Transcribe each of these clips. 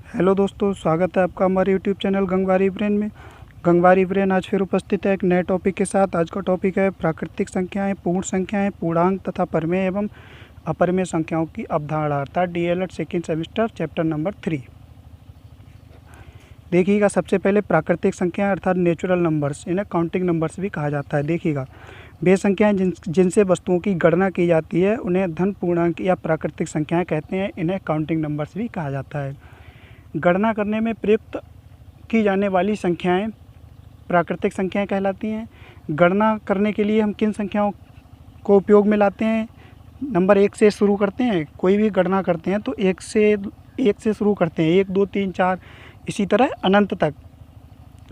Hello दोस्तों, स्वागत है आपका हमारे यूट्यूब चैनल गंगवारी ब्रेन में। गंगवारी ब्रेन आज फिर उपस्थित है एक नए टॉपिक के साथ। आज का टॉपिक है प्राकृतिक संख्याएं, पूर्ण संख्याएं, पूर्णांक तथा परमेय एवं अपरमेय संख्याओं की अवधारणा, अर्थात DElEd second semester chapter number 3। देखिएगा, सबसे पहले प्राकृतिक संख्याएं अर्थात नेचुरल नंबर्स, इन्हें काउंटिंग नंबर्स भी कहा जाता है। देखिएगा, वे संख्याएं जिनसे वस्तुओं की गणना की जाती है उन्हें धन पूर्णांक या प्राकृतिक संख्याएं कहते हैं। इन्हें काउंटिंग नंबर्स भी कहा जाता है। गणना करने में प्रयुक्त की जाने वाली संख्याएं प्राकृतिक संख्याएं कहलाती हैं। गणना करने के लिए हम किन संख्याओं को उपयोग में लाते हैं? नंबर 1 से शुरू करते हैं। कोई भी गणना करते हैं तो 1 से शुरू करते हैं, 1 2 3 4, इसी तरह अनंत तक।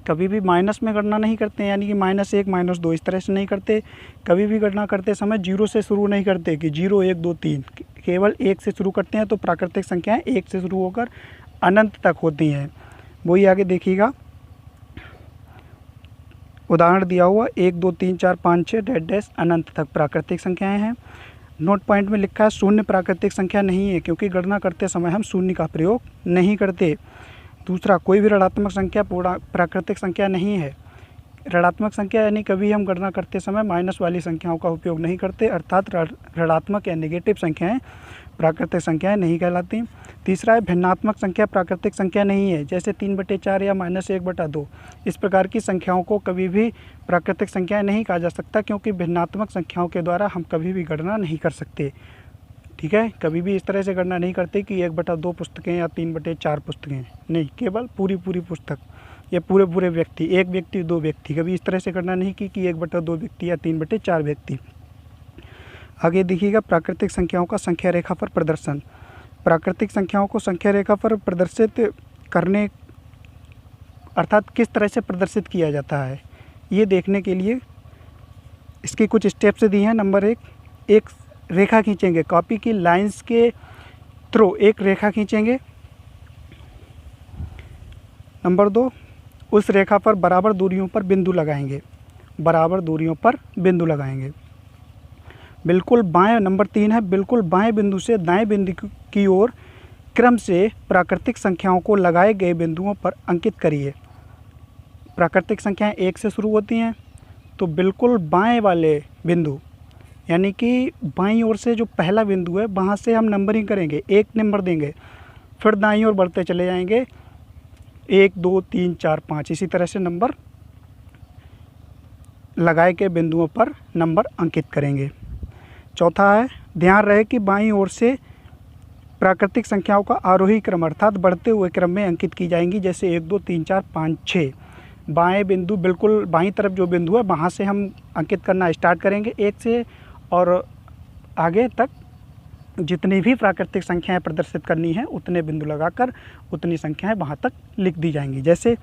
कभी भी माइनस में गणना नहीं करते हैं, यानी कि -1 -2 इस तरह से नहीं करते। कभी भी गणना करते समय 0 से शुरू नहीं करते कि 0 1 2 3, केवल 1 से शुरू करते हैं। तो प्राकृतिक संख्याएं 1 से शुरू होकर अनंत तक होती हैं। वही आगे देखिएगा, उदाहरण दिया हुआ 1 2 3 4 5 6 डैश डैश अनंत तक प्राकृतिक संख्याएं हैं। नोट पॉइंट में लिखा है शून्य प्राकृतिक संख्या नहीं है, क्योंकि गणना करते समय हम शून्य का प्रयोग नहीं करते। दूसरा, कोई भी ऋणात्मक संख्या प्राकृतिक संख्या नहीं है। ऋणात्मक संख्या यानी कभी हम गणना करते समय माइनस वाली संख्याओं का उपयोग नहीं करते, अर्थात ऋणात्मक या नेगेटिव संख्याएं प्राकृतिक संख्याएं नहीं कहलाती। तीसरा है भिन्नात्मक संख्या प्राकृतिक संख्या नहीं है, जैसे 3/4 या -1/2। इस प्रकार की संख्याओं को कभी भी प्राकृतिक संख्याएं नहीं कहा जा सकता, क्योंकि भिन्नात्मक संख्याओं के द्वारा हम कभी भी गणना नहीं कर सकते। ठीक है, कभी भी इस तरह से गणना नहीं करते कि 1/2 पुस्तकें या 3/4 पुस्तकें, नहीं, केवल पूरी पुस्तक या पूरे व्यक्ति, एक व्यक्ति 2 व्यक्ति, कभी इस तरह से गणना नहीं की कि 1/2 व्यक्ति या 3/4 व्यक्ति। आगे देखिएगा, प्राकृतिक संख्याओं का संख्या रेखा पर प्रदर्शन। प्राकृतिक संख्याओं को संख्या रेखा पर प्रदर्शित करने, अर्थात किस तरह से प्रदर्शित किया जाता है, ये देखने के लिए इसके कुछ स्टेप्स दिए हैं। नंबर 1, एक रेखा खींचेंगे, कॉपी की लाइंस के थ्रू एक रेखा खींचेंगे। नंबर 2, उस रेखा पर बराबर दूरियों पर बिंदु लगाएंगे, बराबर दूरियों पर बिंदु लगाएंगे। बिल्कुल बाएं, नंबर 3 है, बिल्कुल बाएं बिंदु से दाएं बिंदु की ओर क्रम से प्राकृतिक संख्याओं को लगाए गए बिंदुओं पर अंकित करिए। प्राकृतिक संख्याएं 1 से शुरू होती हैं, तो बिल्कुल बाएं वाले बिंदु, यानी कि बाईं ओर से जो पहला बिंदु है वहाँ से हम नंबरिंग करेंगे, 1 नंबर देंगे, फिर दाईं ओर बढ़ते चले जाएंगे, 1 2 3 4 5, इसी तरह से नंबर लगाए गए बिंदुओं पर नंबर अंकित करेंगे। चौथा है, ध्यान रहे कि बाईं ओर से प्राकृतिक संख्याओं का आरोही क्रम, अर्थात बढ़ते हुए क्रम में अंकित की जाएंगी, जैसे 1 2 3 4 5 6। बाएं बिंदु, बिल्कुल बाईं तरफ जो बिंदु है वहाँ से हम अंकित करना स्टार्ट करेंगे 1 से, और आगे तक जितनी भी प्राकृतिक संख्याएं प्रदर्शित करनी है उतने बिंदु लगाकर उतनी संख्याएं वहाँ तक लिख दी जाएंगी। जैसे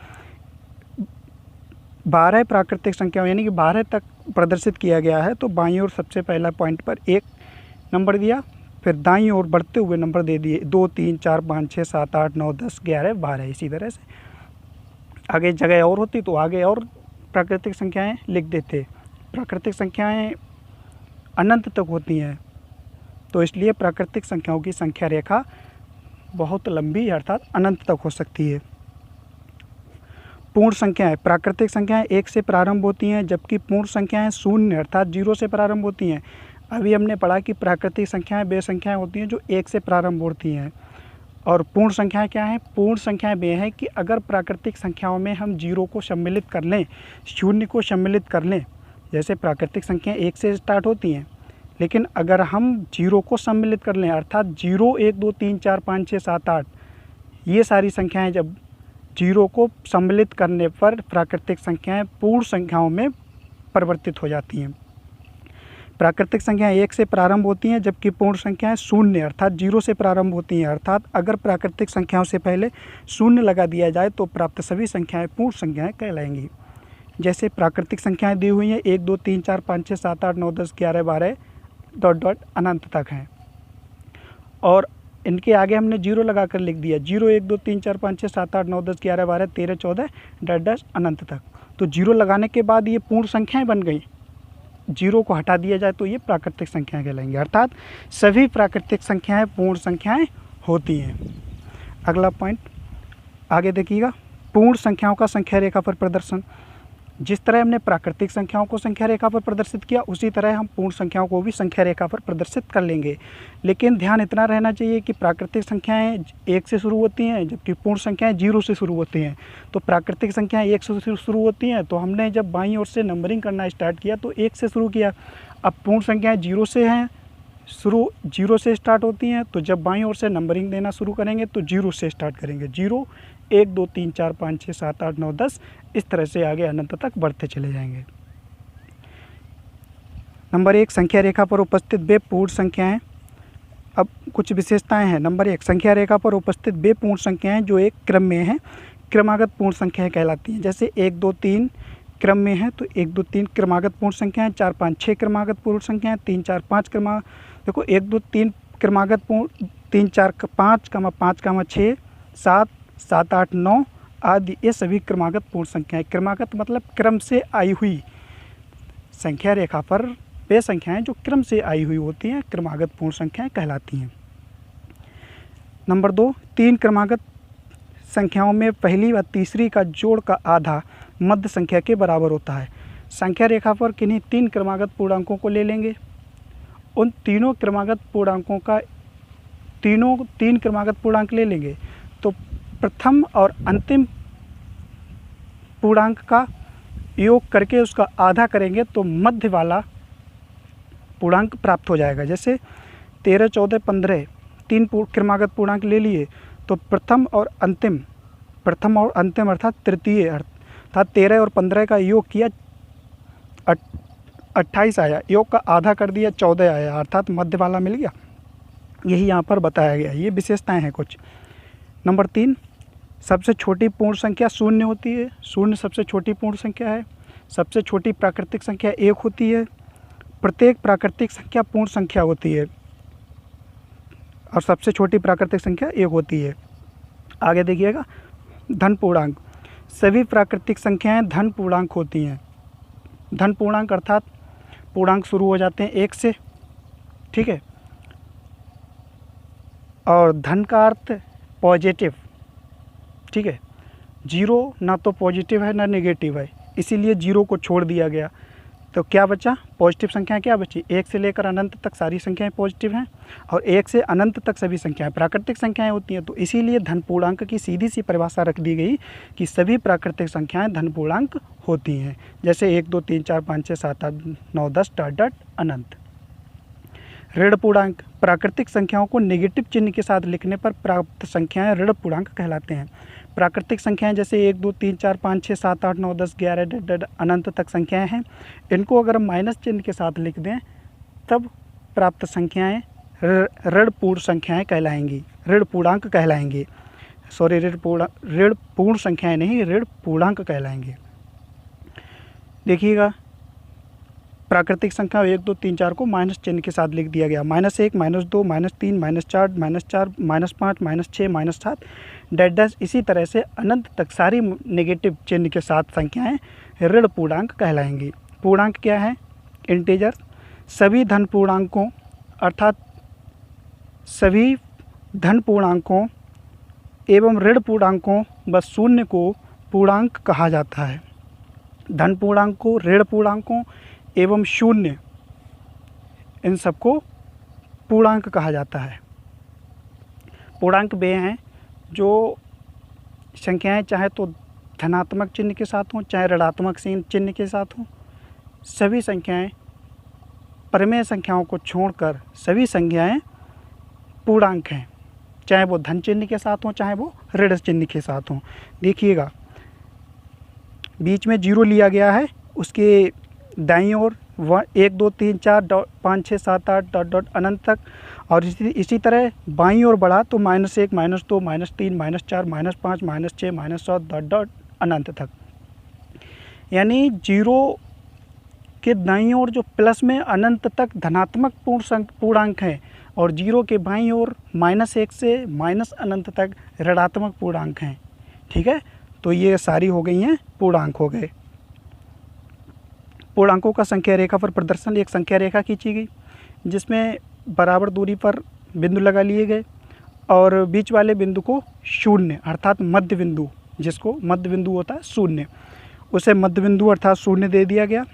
12 प्राकृतिक संख्याओं, यानी कि 12 तक प्रदर्शित किया गया है, तो बाईं ओर सबसे पहला पॉइंट पर 1 नंबर दिया, फिर दाईं ओर बढ़ते हुए नंबर दे दिए 2 3 4 5 6 7 8 9 10 11 12, इसी तरह से आगे जगह और होती तो आगे और प्राकृतिक संख्याएं लिख देते। प्राकृतिक संख्याएं अनंत तक होती हैं, तो इसलिए प्राकृतिक संख्याओं की संख्या रेखा बहुत लंबी, अर्थात अनंत तक हो सकती है। पूर्ण संख्याएं, प्राकृतिक संख्याएं 1 से प्रारंभ होती हैं, जबकि पूर्ण संख्याएं 0 अर्थात 0 से प्रारंभ होती हैं। अभी हमने पढ़ा कि प्राकृतिक संख्याएं वे संख्याएं होती हैं जो 1 से प्रारंभ होती हैं, और पूर्ण संख्याएं क्या हैं? पूर्ण संख्याएं वे हैं कि अगर प्राकृतिक संख्याओं में हम 0 को सम्मिलित कर लें, 0 को सम्मिलित कर लें, जैसे प्राकृतिक संख्याएं 1 से स्टार्ट होती हैं, लेकिन अगर हम 0 को सम्मिलित कर लें, अर्थात 0 1 2 3 4 5 6 7 8, ये सारी संख्याएं जब 0 को सम्मिलित करने पर प्राकृतिक संख्याएं पूर्ण संख्याओं में परिवर्तित हो जाती हैं। प्राकृतिक संख्याएं 1 से प्रारंभ होती हैं, जबकि पूर्ण संख्याएं 0 अर्थात 0 से प्रारंभ होती हैं, अर्थात अगर प्राकृतिक संख्याओं से पहले 0 लगा दिया जाए तो प्राप्त सभी संख्याएं पूर्ण संख्याएं कहलाएंगी। जैसे प्राकृतिक संख्याएं दी हुई हैं 1 2 3 4 5 6 7 8 9 10 11 12 ... अनंत तक हैं, और इनके आगे हमने 0 लगा कर लिख दिया, 0 1 2 3 4 5 6 7 8 9 10 11 12 13 14 ... अनंत तक। तो 0 लगाने के बाद ये पूर्ण संख्याएं बन गई, 0 को हटा दिया जाए तो ये प्राकृतिक संख्याएं कहलाएंगी, अर्थात सभी प्राकृतिक संख्याएं पूर्ण संख्याएं होती हैं। अगला पॉइंट, आगे देखिएगा, पूर्ण संख्याओं का संख्या रेखा पर प्रदर्शन। जिस तरह हमने प्राकृतिक संख्याओं को संख्या रेखा पर प्रदर्शित किया, उसी तरह हम पूर्ण संख्याओं को भी संख्या रेखा पर प्रदर्शित कर लेंगे। लेकिन ध्यान इतना रहना चाहिए कि प्राकृतिक संख्याएं 1 से शुरू होती हैं, जबकि पूर्ण संख्याएं 0 से शुरू होती हैं। तो प्राकृतिक संख्याएं 1 से शुरू होती हैं, तो हमने जब बाईं ओर से नंबरिंग करना स्टार्ट किया तो 1 से शुरू किया। अब पूर्ण संख्याएँ 0 से हैं, 0 से स्टार्ट होती हैं, तो जब बाईं ओर से नंबरिंग देना शुरू करेंगे तो 0 से स्टार्ट करेंगे। 0, 1, 2, 3, 4, 5, 6, 7, 8, 9, 10, इस तरह से आगे अनंत तक बढ़ते चले जाएंगे। नंबर 1, संख्या रेखा पर उपस्थित वे पूर्ण संख्याएं। अब कुछ विशेषताएं हैं। नंबर 1, संख्या रेखा पर उपस्थित वे पूर्ण संख्याएं जो एक क्रम में हैं, क्रमागत पूर्ण संख्याएं कहलाती हैं। जैसे 1, 2, 3 क्रम में है तो 1, 2, 3 क्रमागत पूर्ण संख्याएं, 4, 5, 6 क्रमागत पूर्ण संख्याएं, 3, 4, 5 देखो 1, 2, 3 क्रमागत पूर्ण, 3, 4, 5, 5, 6, 7, 7, 8, 9 आदि, ये सभी क्रमागत पूर्ण संख्याएं। क्रमागत मतलब क्रम से आई हुई। संख्या रेखा पर वे संख्याएं जो क्रम से आई हुई होती हैं क्रमागत पूर्ण संख्याएं कहलाती हैं। नंबर 2, 3 क्रमागत संख्याओं में पहली व तीसरी का जोड़ का आधा मध्य संख्या के बराबर होता है। संख्या रेखा पर किन्हीं 3 क्रमागत पूर्णांकों को ले लेंगे। उन तीनों क्रमागत पूर्णांकों का 3 क्रमागत पूर्णांक ले लेंगे तो प्रथम और अंतिम पूर्णांक का योग करके उसका आधा करेंगे तो मध्य वाला पूर्णांक प्राप्त हो जाएगा। जैसे 13, 14, 15 3 क्रमागत पूर्णांक ले लिए तो प्रथम और अंतिम अर्थात तृतीय अर्थात 13 और 15 का योग किया 28 आया, योग का आधा कर दिया 14 आया, अर्थात मध्य वाला मिल गया। यही यहाँ पर बताया गया, ये विशेषताएं हैं कुछ। नंबर 3, सबसे छोटी पूर्ण संख्या 0 होती है। 0 सबसे छोटी पूर्ण संख्या है। सबसे छोटी प्राकृतिक संख्या 1 होती है। प्रत्येक प्राकृतिक संख्या पूर्ण संख्या होती है और सबसे छोटी प्राकृतिक संख्या 1 होती है। आगे देखिएगा, धन पूर्णांक। सभी प्राकृतिक संख्याएं धन पूर्णांक होती हैं। धन पूर्णांक अर्थात पूर्णांक शुरू हो जाते हैं 1 से, ठीक है, और धन का अर्थ पॉजिटिव, ठीक है। 0 ना तो पॉजिटिव है ना नेगेटिव है, इसीलिए 0 को छोड़ दिया गया। तो क्या बचा? पॉजिटिव संख्याएं क्या बची? 1 से लेकर अनंत तक सारी संख्याएं पॉजिटिव हैं और 1 से अनंत तक सभी संख्याएं प्राकृतिक संख्याएं होती हैं। तो इसीलिए धन पूर्णांक की सीधी सी परिभाषा रख दी गई कि सभी प्राकृतिक संख्याएं धन पूर्णांक होती हैं। जैसे 1, 2, 3, 4, 5, 6, 7, 8, 9, 10 डॉट अनंत। ऋण पूर्णांक। प्राकृतिक संख्याओं को नेगेटिव चिन्ह के साथ लिखने पर प्राप्त संख्याएं ऋण पूर्णांक कहलाते हैं। प्राकृतिक संख्याएं जैसे 1, 2, 3, 4, 5, 6, 7, 8, 9, 10, 11 अनंत तक संख्याएं हैं, इनको अगर माइनस चिन्ह के साथ लिख दें तब प्राप्त संख्याएं ऋण पूर्ण संख्याएं कहलाएंगी, ऋण पूर्णांक कहलाएंगी। सॉरी, ऋण पूर्ण संख्याएं नहीं, ऋण पूर्णांक कहलाएंगे। देखिएगा, प्राकृतिक संख्या 1, 2, 3, 4 को माइनस चिन्ह के साथ लिख दिया गया। -1, -2, -3, -4, -4, -5, -6, -7 डैश इसी तरह से अनंत तक सारी नेगेटिव चिन्ह के साथ संख्याएं ऋण पूर्णांक कहलाएंगी। पूर्णांक क्या है? इंटीजर। सभी धन पूर्णांकों अर्थात सभी धन पूर्णांकों एवं ऋण पूर्णांकों व शून्य को पूर्णांक कहा जाता है। धन पूर्णांकों, ऋण पूर्णांकों एवं शून्य, इन सबको पूर्णांक कहा जाता है। पूर्णांक वे हैं जो संख्याएं चाहे तो धनात्मक चिन्ह के साथ हों चाहे ऋणात्मक चिन्ह के साथ हों, सभी संख्याएं, परिमेय संख्याओं को छोड़कर सभी संख्याएं पूर्णांक हैं, चाहे वो धन चिन्ह के साथ हों चाहे वो ऋण चिन्ह के साथ हों। देखिएगा, बीच में 0 लिया गया है, उसके दाईं ओर 1, 2, 3, 4, 5, 6, 7, 8 डॉट अनंत तक, और इसी तरह बाईं ओर बढ़ा तो -1, -2, -3, -4, -5, -6, -7 डॉट अनंत तक। यानी 0 के दाईं ओर जो प्लस में अनंत तक धनात्मक पूर्णांक हैं और 0 के बाईं ओर -1 से अनंत तक ऋणात्मक पूर्णांक हैं। ठीक है, तो ये सारी हो गई हैं पूर्णांक हो गए। पूर्णांकों का संख्या रेखा पर प्रदर्शन। एक संख्या रेखा खींची गई जिसमें बराबर दूरी पर बिंदु लगा लिए गए और बीच वाले बिंदु को शून्य अर्थात मध्य बिंदु, जिसको मध्य बिंदु होता है शून्य, उसे मध्य बिंदु अर्थात शून्य दे दिया गया।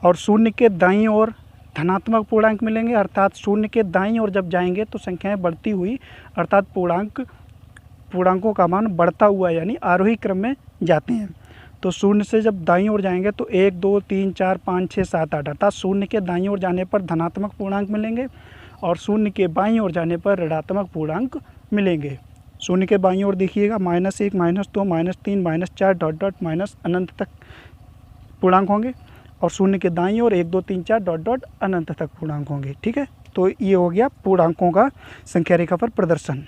और शून्य के दाईं ओर धनात्मक पूर्णांक मिलेंगे, अर्थात शून्य के दाईं ओर जब जाएंगे तो संख्याएं बढ़ती हुई अर्थात पूर्णांकों का मान बढ़ता हुआ यानी आरोही क्रम में जाते हैं। तो शून्य से जब दाईं ओर जाएंगे तो 1 2 3 4 5 6 7 8 अर्थात शून्य के दाईं ओर जाने पर धनात्मक पूर्णांक मिलेंगे और शून्य के बाईं ओर जाने पर ऋणात्मक पूर्णांक मिलेंगे। शून्य के बाईं ओर देखिएगा -1 -2 -3 -4 डॉट डॉट माइनस अनंत तक पूर्णांक होंगे और शून्य के दाईं ओर 1 2 3 4 डॉट डॉट अनंत तक पूर्णांक होंगे। ठीक है, तो ये हो गया पूर्णांकों का संख्या रेखा पर प्रदर्शन।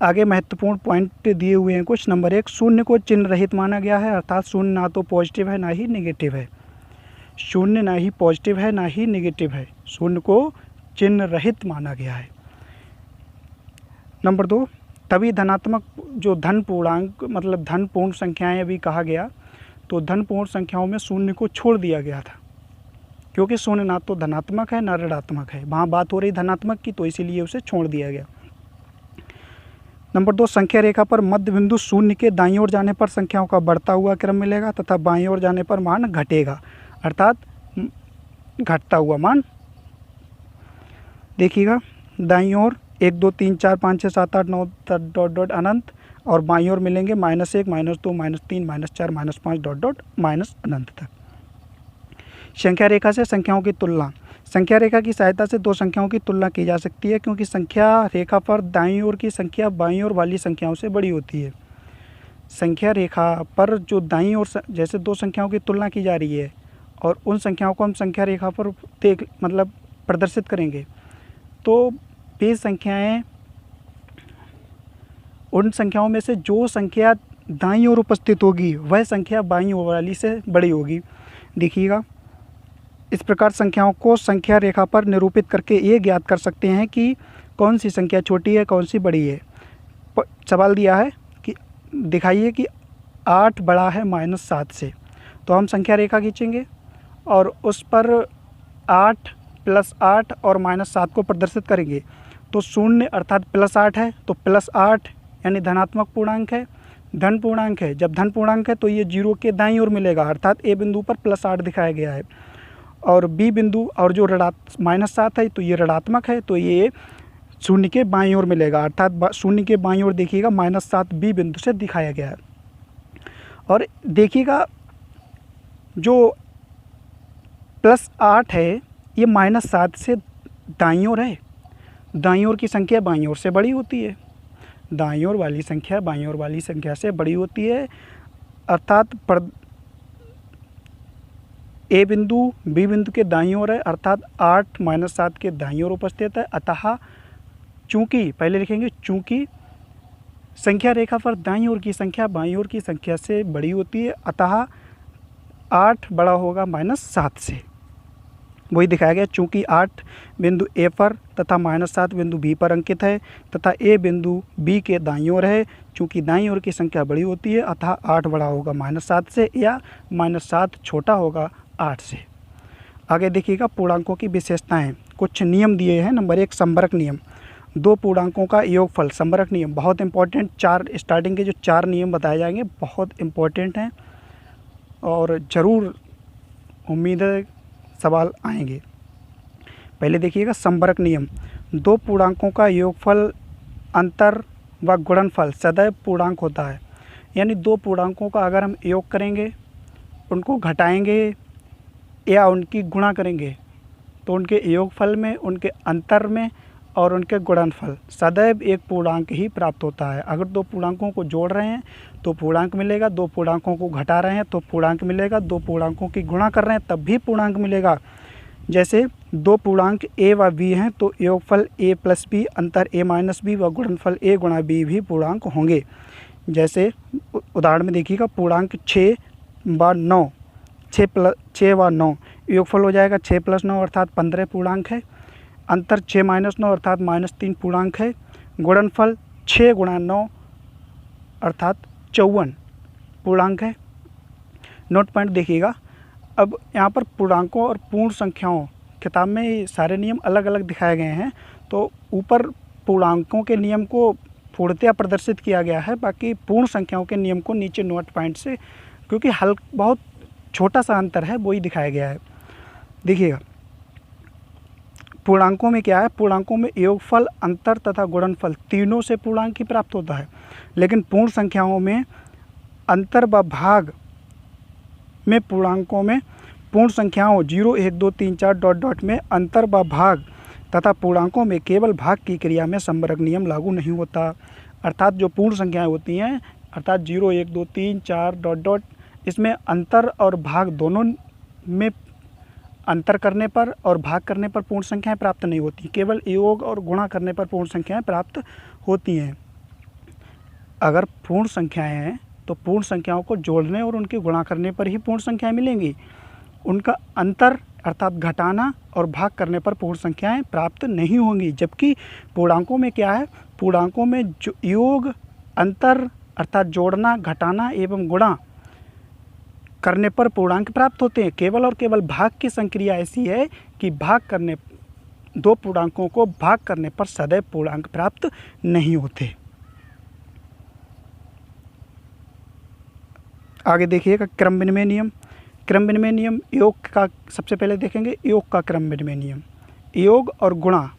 आगे महत्वपूर्ण पॉइंट दिए हुए हैं कुछ। नंबर 1, शून्य को चिन्ह रहित माना गया है, अर्थात शून्य ना तो पॉजिटिव है ना ही नेगेटिव है। शून्य ना ही पॉजिटिव है ना ही नेगेटिव है, शून्य को चिन्ह रहित माना गया है। नंबर 2, तभी धनात्मक जो धन पूर्णांक मतलब धन पूर्ण संख्याएं अभी कहा गया, तो धन पूर्ण संख्याओं में शून्य को छोड़ दिया गया था, क्योंकि शून्य ना तो धनात्मक है ना ऋणात्मक है, वहाँ बात हो रही धनात्मक की, तो इसीलिए उसे छोड़ दिया गया। नंबर 2, संख्या रेखा पर मध्य बिंदु शून्य के दाईं ओर जाने पर संख्याओं का बढ़ता हुआ क्रम मिलेगा तथा बाईं ओर जाने पर मान घटेगा, अर्थात घटता हुआ मान। देखिएगा दाईं ओर 1 2 3 4 5 6 7 8 9 डॉट डॉट अनंत और बाईं ओर मिलेंगे -1 -2 -3 -4 -5 डॉट डॉट माइनस अनंत तक। संख्या रेखा से संख्याओं की तुलना। संख्या रेखा की सहायता से दो संख्याओं की तुलना की जा सकती है, क्योंकि संख्या रेखा पर दाईं ओर की संख्या बाईं ओर वाली संख्याओं से बड़ी होती है। संख्या रेखा पर जो दाईं ओर जैसे दो संख्याओं की तुलना की जा रही है और उन संख्याओं को हम संख्या रेखा पर प्रदर्शित करेंगे, तो वे संख्याएं उन संख्याओं में से जो संख्या दाईं ओर उपस्थित होगी वह संख्या बाईं ओर वाली से बड़ी होगी। देखिएगा, इस प्रकार संख्याओं को संख्या रेखा पर निरूपित करके ये ज्ञात कर सकते हैं कि कौन सी संख्या छोटी है कौन सी बड़ी है। सवाल दिया है कि दिखाइए कि 8 बड़ा है -7 से, तो हम संख्या रेखा खींचेंगे और उस पर 8 +8 और -7 को प्रदर्शित करेंगे। तो शून्य अर्थात +8 है, तो +8 यानी धनात्मक पूर्णांक है, धन पूर्णांक है। जब धन पूर्णांक है तो ये 0 के दाईं ओर मिलेगा, अर्थात ए बिंदु पर +8 दिखाया गया है। और बी बिंदु और जो -7 है तो ये ऋणात्मक है, तो ये शून्य के बाईं ओर मिलेगा, अर्थात शून्य के बाईं ओर देखिएगा -7 बी बिंदु से दिखाया गया है। और देखिएगा जो +8 है ये -7 से दाईं ओर है, दाईं ओर की संख्या बाईं ओर से बड़ी होती है, दाईं ओर वाली संख्या बाईं ओर वाली संख्या से बड़ी होती है, अर्थात ए बिंदु बी बिंदु के दाईं ओर है, अर्थात 8 -7 के दाईं ओर उपस्थित है। अतः चूँकि पहले लिखेंगे चूँकि संख्या रेखा पर दाईं ओर की संख्या बाईं ओर की संख्या से बड़ी होती है, अतः 8 बड़ा होगा -7 से। वही दिखाया गया, चूँकि 8 बिंदु ए पर तथा -7 बिंदु बी पर अंकित है तथा ए बिंदु बी के दाईं ओर है, चूँकि दाईं ओर की संख्या बड़ी होती है, अतः 8 बड़ा होगा -7 से या -7 छोटा होगा 8 से। आगे देखिएगा पूर्णांकों की विशेषताएं। कुछ नियम दिए हैं। नंबर 1, संबरक नियम। दो पूर्णांकों का योगफल, संबरक नियम बहुत इंपॉर्टेंट। स्टार्टिंग के जो 4 नियम बताए जाएंगे बहुत इंपॉर्टेंट हैं और ज़रूर उम्मीद है सवाल आएंगे। पहले देखिएगा संबरक नियम। दो पूर्णांकों का योगफल, अंतर व गुणनफल सदैव पूर्णांक होता है। यानी दो पूर्णांकों का अगर हम योग करेंगे, उनको घटाएंगे या उनकी गुणा करेंगे, तो उनके योगफल में, उनके अंतर में और उनके गुणनफल सदैव एक पूर्णांक ही प्राप्त होता है। अगर दो पूर्णांकों को जोड़ रहे हैं तो पूर्णांक मिलेगा, दो पूर्णांकों को घटा रहे हैं तो पूर्णांक मिलेगा, दो पूर्णांकों की गुणा कर रहे हैं तब भी पूर्णांक मिलेगा। जैसे दो पूर्णांक ए व बी हैं तो योगफल a + b, अंतर a - b व गुणनफल a × b भी पूर्णांक होंगे। जैसे उदाहरण में देखिएगा, पूर्णांक 6 व 9, 6 व 9 योगफल हो जाएगा 6 + 9 अर्थात 15 पूर्णांक है। अंतर 6 - 9 अर्थात -3 पूर्णांक है। गुणनफल 6 × 9 अर्थात 54 पूर्णांक है। नोट पॉइंट देखिएगा। अब यहाँ पर पूर्णांकों और पूर्ण संख्याओं, किताब में ये सारे नियम अलग अलग दिखाए गए हैं, तो ऊपर पूर्णांकों के नियम को पूर्णतया प्रदर्शित किया गया है, बाकी पूर्ण संख्याओं के नियम को नीचे नोट पॉइंट से, क्योंकि बहुत छोटा सा अंतर है, वो ही दिखाया गया है। देखिएगा पूर्णांकों में क्या है, पूर्णांकों में योगफल, अंतर तथा गुणनफल तीनों से पूर्णांक ही प्राप्त होता है, लेकिन पूर्ण संख्याओं में अंतर व भाग में पूर्णांकों में पूर्ण संख्याओं 0, 1, 2, 3, 4 डॉट डॉट में अंतर व भाग तथा पूर्णांकों में केवल भाग की क्रिया में समवर्ग नियम लागू नहीं होता। अर्थात जो पूर्ण संख्याएं होती हैं, अर्थात 0, 1, 2, 3, 4 डॉट डॉट, इसमें अंतर और भाग दोनों में अंतर करने पर और भाग करने पर पूर्ण संख्याएं प्राप्त नहीं होती, केवल योग और गुणा करने पर पूर्ण संख्याएं प्राप्त होती हैं। अगर पूर्ण संख्याएं हैं तो पूर्ण संख्याओं को जोड़ने और उनके गुणा करने पर ही पूर्ण संख्याएं मिलेंगी। उनका अंतर अर्थात घटाना और भाग करने पर पूर्ण संख्याएं प्राप्त नहीं होंगी। जबकि पूर्णांकों में क्या है, पूर्णांकों में जो योग, अंतर अर्थात जोड़ना, घटाना एवं गुणा करने पर पूर्णांक प्राप्त होते हैं। केवल और केवल भाग की संक्रिया ऐसी है कि भाग करने, दो पूर्णांकों को भाग करने पर सदैव पूर्णांक प्राप्त नहीं होते। आगे देखिएगा क्रम विनिमय नियम। क्रम विनिमय नियम योग का सबसे पहले देखेंगे, योग का क्रम विनिमय नियम। योग और गुणा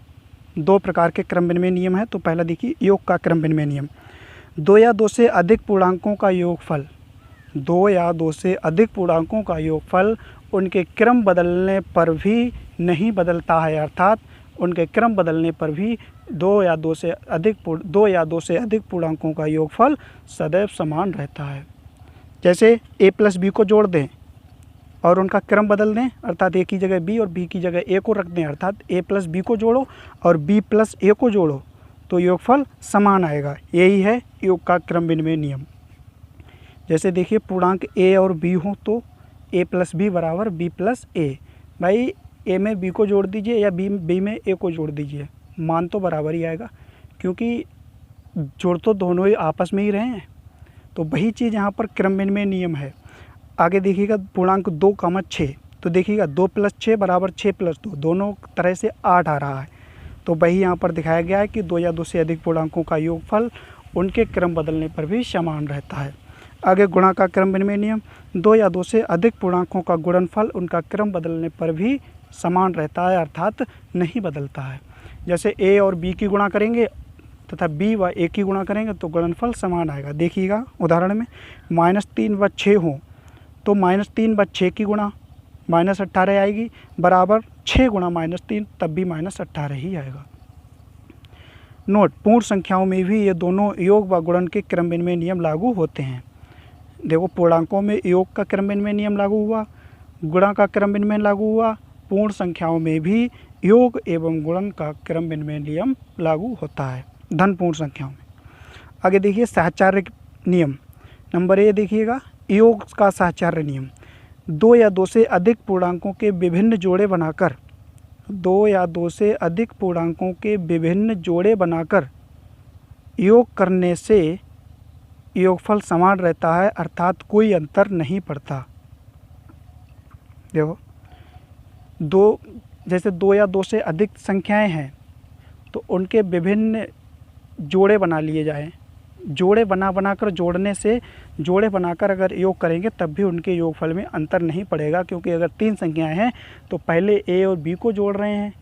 दो प्रकार के क्रम विनिमय नियम है। तो पहला देखिए योग का क्रम विनिमय नियम। 2 या 2 से अधिक पूर्णांकों का योगफल, 2 या 2 से अधिक पूर्णांकों का योगफल उनके क्रम बदलने पर भी नहीं बदलता है। अर्थात उनके क्रम बदलने पर भी 2 या 2 से अधिक पूर्णांकों का योगफल सदैव समान रहता है। जैसे a प्लस बी को जोड़ दें और उनका क्रम बदल दें, अर्थात a की जगह b और b की जगह a को रख दें, अर्थात a प्लस बी को जोड़ो और b प्लस a को जोड़ो तो योगफल समान आएगा। यही है योग का क्रम विनिमय नियम। जैसे देखिए पूर्णांक a और b हो तो a प्लस बी बराबर b प्लस a। भाई a में b को जोड़ दीजिए या b में a को जोड़ दीजिए, मान तो बराबर ही आएगा, क्योंकि जोड़ तो दोनों ही आपस में ही रहे हैं। तो वही चीज़ यहाँ पर क्रम विनिमय नियम है। आगे देखिएगा पूर्णांक 2, 6, तो देखिएगा 2 + 6 बराबर 6 + 2, दोनों तरह से 8 आ रहा है। तो वही यहाँ पर दिखाया गया है कि 2 या 2 से अधिक पूर्णांकों का योगफल उनके क्रम बदलने पर भी समान रहता है। आगे गुणा का क्रम विनिमय नियम। 2 या 2 से अधिक पूर्णांकों का गुणनफल उनका क्रम बदलने पर भी समान रहता है, अर्थात नहीं बदलता है। जैसे a और b की गुणा करेंगे तथा b व a की गुणा करेंगे तो गुणनफल समान आएगा। देखिएगा उदाहरण में -3 व 6 हो तो -3 व 6 की गुणा -18 आएगी, बराबर 6 गुणा -3, तब भी -18 ही आएगा। नोट, पूर्ण संख्याओं में भी ये दोनों योग व गुणन के क्रम विनिमय नियम लागू होते हैं। देखो पूर्णांकों में योग का क्रम विनिमय नियम लागू हुआ, गुणा का क्रम विनिमय लागू हुआ, पूर्ण संख्याओं में भी योग एवं गुणन का क्रम विनिमय नियम लागू होता है धन पूर्ण संख्याओं में। आगे देखिए साहचर्य नियम। नंबर ए देखिएगा योग का साहचर्य नियम। 2 या 2 से अधिक पूर्णांकों के विभिन्न जोड़े बनाकर 2 या 2 से अधिक पूर्णांकों के विभिन्न जोड़े बनाकर योग करने से योगफल समान रहता है, अर्थात कोई अंतर नहीं पड़ता। देखो जैसे 2 या 2 से अधिक संख्याएं हैं तो उनके विभिन्न जोड़े बना लिए जाएं। जोड़े बनाकर जोड़ने से, जोड़े बनाकर अगर योग करेंगे तब भी उनके योगफल में अंतर नहीं पड़ेगा, क्योंकि अगर 3 संख्याएं हैं तो पहले a और b को जोड़ रहे हैं,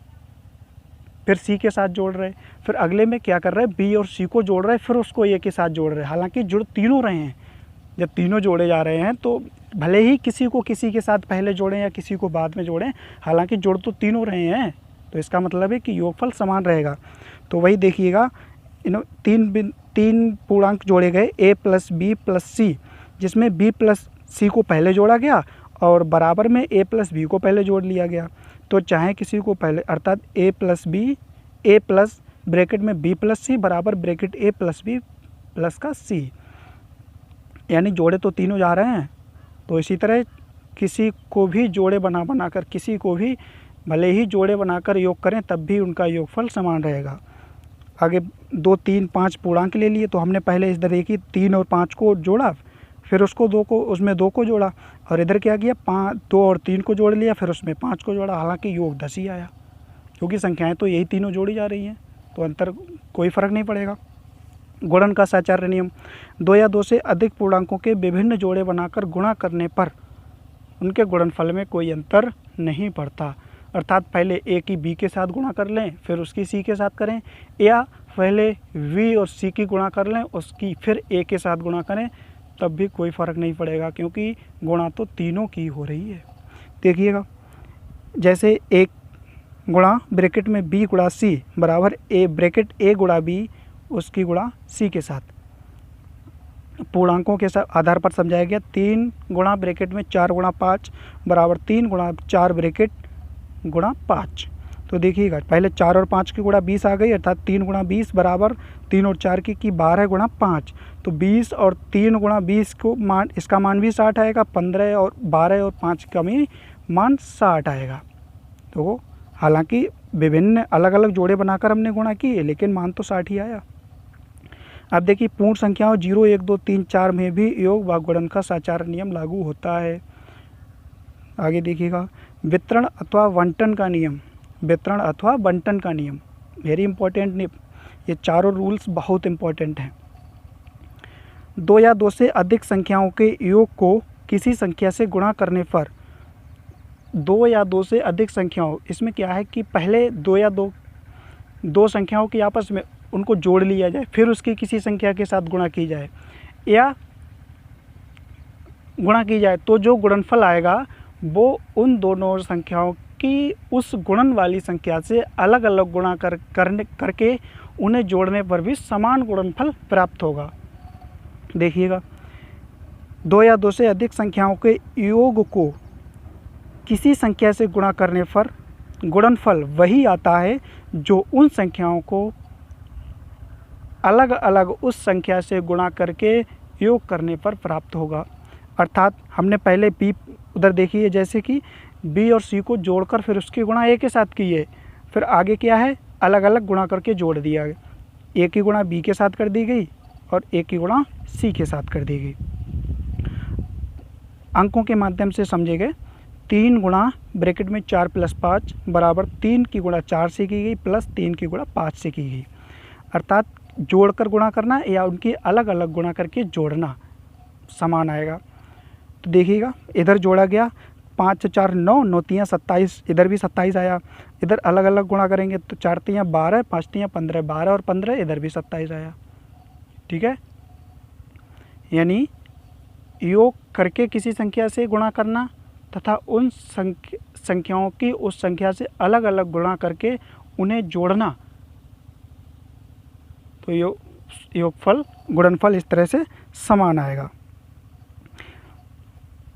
फिर c के साथ जोड़ रहे हैं, फिर अगले में क्या कर रहे हैं b और c को जोड़ रहे हैं, फिर उसको a के साथ जोड़ रहे हैं। हालांकि जुड़ तीनों रहे हैं। जब तीनों जोड़े जा रहे हैं तो भले ही किसी को किसी के साथ पहले जोड़ें या किसी को बाद में जोड़ें, हालांकि जुड़ तो तीनों रहे हैं, तो इसका मतलब है कि योगफल समान रहेगा। तो वही देखिएगा तीन पूर्णांक जोड़े गए a प्लस बी प्लस सी, जिसमें b प्लस सी को पहले जोड़ा गया और बराबर में a प्लस बी को पहले जोड़ लिया गया। तो चाहे किसी को पहले, अर्थात a प्लस ब्रैकेट में b प्लस सी बराबर bracket a plus B plus का c, यानी जोड़े तो तीनों जा रहे हैं। तो इसी तरह किसी को भी जोड़े बनाकर, किसी को भी भले ही जोड़े बनाकर योग करें तब भी उनका योगफल समान रहेगा। आगे 2, 3, 5 पूर्णांक ले लिए, तो हमने पहले इधर देखिए 3 और 5 को जोड़ा, फिर उसको 2 को, उसमें 2 को जोड़ा, और इधर क्या किया 2 और 3 को जोड़ लिया, फिर उसमें 5 को जोड़ा। हालांकि योग 10 ही आया, क्योंकि संख्याएं तो यही तीनों जोड़ी जा रही हैं। तो अंतर कोई फ़र्क नहीं पड़ेगा। गुणन का साचार्य नियम, 2 या 2 से अधिक पूर्णांकों के विभिन्न जोड़े बनाकर गुणा करने पर उनके गुणनफल में कोई अंतर नहीं पड़ता। अर्थात पहले ए की बी के साथ गुणा कर लें फिर उसकी सी के साथ करें, या पहले वी और सी की गुणा कर लें उसकी फिर ए के साथ गुणा करें, तब भी कोई फ़र्क नहीं पड़ेगा क्योंकि गुणा तो तीनों की हो रही है। देखिएगा, जैसे एक गुणा ब्रैकेट में बी गुणा सी बराबर ए ब्रैकेट ए गुणा बी उसकी गुणा सी के साथ, पूर्णांकों के साथ आधार पर समझाया गया। 3 गुणा ब्रैकेट में 4 गुणा 5 बराबर 3 गुणा 4 ब्रैकेट गुणा 5। तो देखिएगा, पहले 4 और 5 की गुणा 20 आ गई, अर्थात 3 गुणा 20 बराबर 3 और 4 की 12 गुणा 5। तो 20 और 3 गुणा 20 को मान, इसका मान भी 60 आएगा, 15 और 12 और 5 का भी मान 60 आएगा। तो हालांकि विभिन्न अलग अलग जोड़े बनाकर हमने गुणा किए लेकिन मान तो 60 ही आया। अब देखिए, पूर्ण संख्याओं 0, 1, 2, 3, 4 में भी योग व गुणन का साचार्य नियम लागू होता है। आगे देखिएगा, वितरण अथवा बंटन का नियम, वितरण अथवा बंटन का नियम वेरी इंपॉर्टेंट नियम, ये चारों रूल्स बहुत इंपॉर्टेंट हैं। 2 या 2 से अधिक संख्याओं के योग को किसी संख्या से गुणा करने पर, 2 या 2 से अधिक संख्याओं, इसमें क्या है कि पहले 2 या 2 संख्याओं की आपस में उनको जोड़ लिया जाए फिर उसकी किसी संख्या के साथ गुणा की जाए या गुणा की जाए, तो जो गुणनफल आएगा वो उन दोनों संख्याओं की उस गुणन वाली संख्या से अलग अलग गुणा करके उन्हें जोड़ने पर भी समान गुणनफल प्राप्त होगा। देखिएगा, 2 या 2 से अधिक संख्याओं के योग को किसी संख्या से गुणा करने पर गुणनफल वही आता है जो उन संख्याओं को अलग अलग उस संख्या से गुणा करके योग करने पर प्राप्त होगा। अर्थात हमने पहले बी उधर देखी है, जैसे कि बी और सी को जोड़कर फिर उसकी गुणा ए के साथ की है, फिर आगे क्या है अलग अलग गुणा करके जोड़ दिया गया, ए की गुणा बी के साथ कर दी गई और ए की गुणा सी के साथ कर दी गई। अंकों के माध्यम से समझे गए, 3 गुणा ब्रैकेट में 4 + 5 बराबर 3 की गुणा 4 से की गई प्लस 3 की गुणा 5 से की गई। अर्थात जोड़कर गुणा करना या उनकी अलग अलग गुणा करके जोड़ना समान आएगा। तो देखिएगा, इधर जोड़ा गया 5 4 9 9 3 27, इधर भी 27 आया। इधर अलग अलग गुणा करेंगे तो 4 3 12 5 3 15 12 और 15 इधर भी 27 आया। ठीक है, यानी योग करके किसी संख्या से गुणा करना तथा उन संख्याओं की उस संख्या से अलग अलग गुणा करके उन्हें जोड़ना, तो योगफल गुणनफल इस तरह से समान आएगा।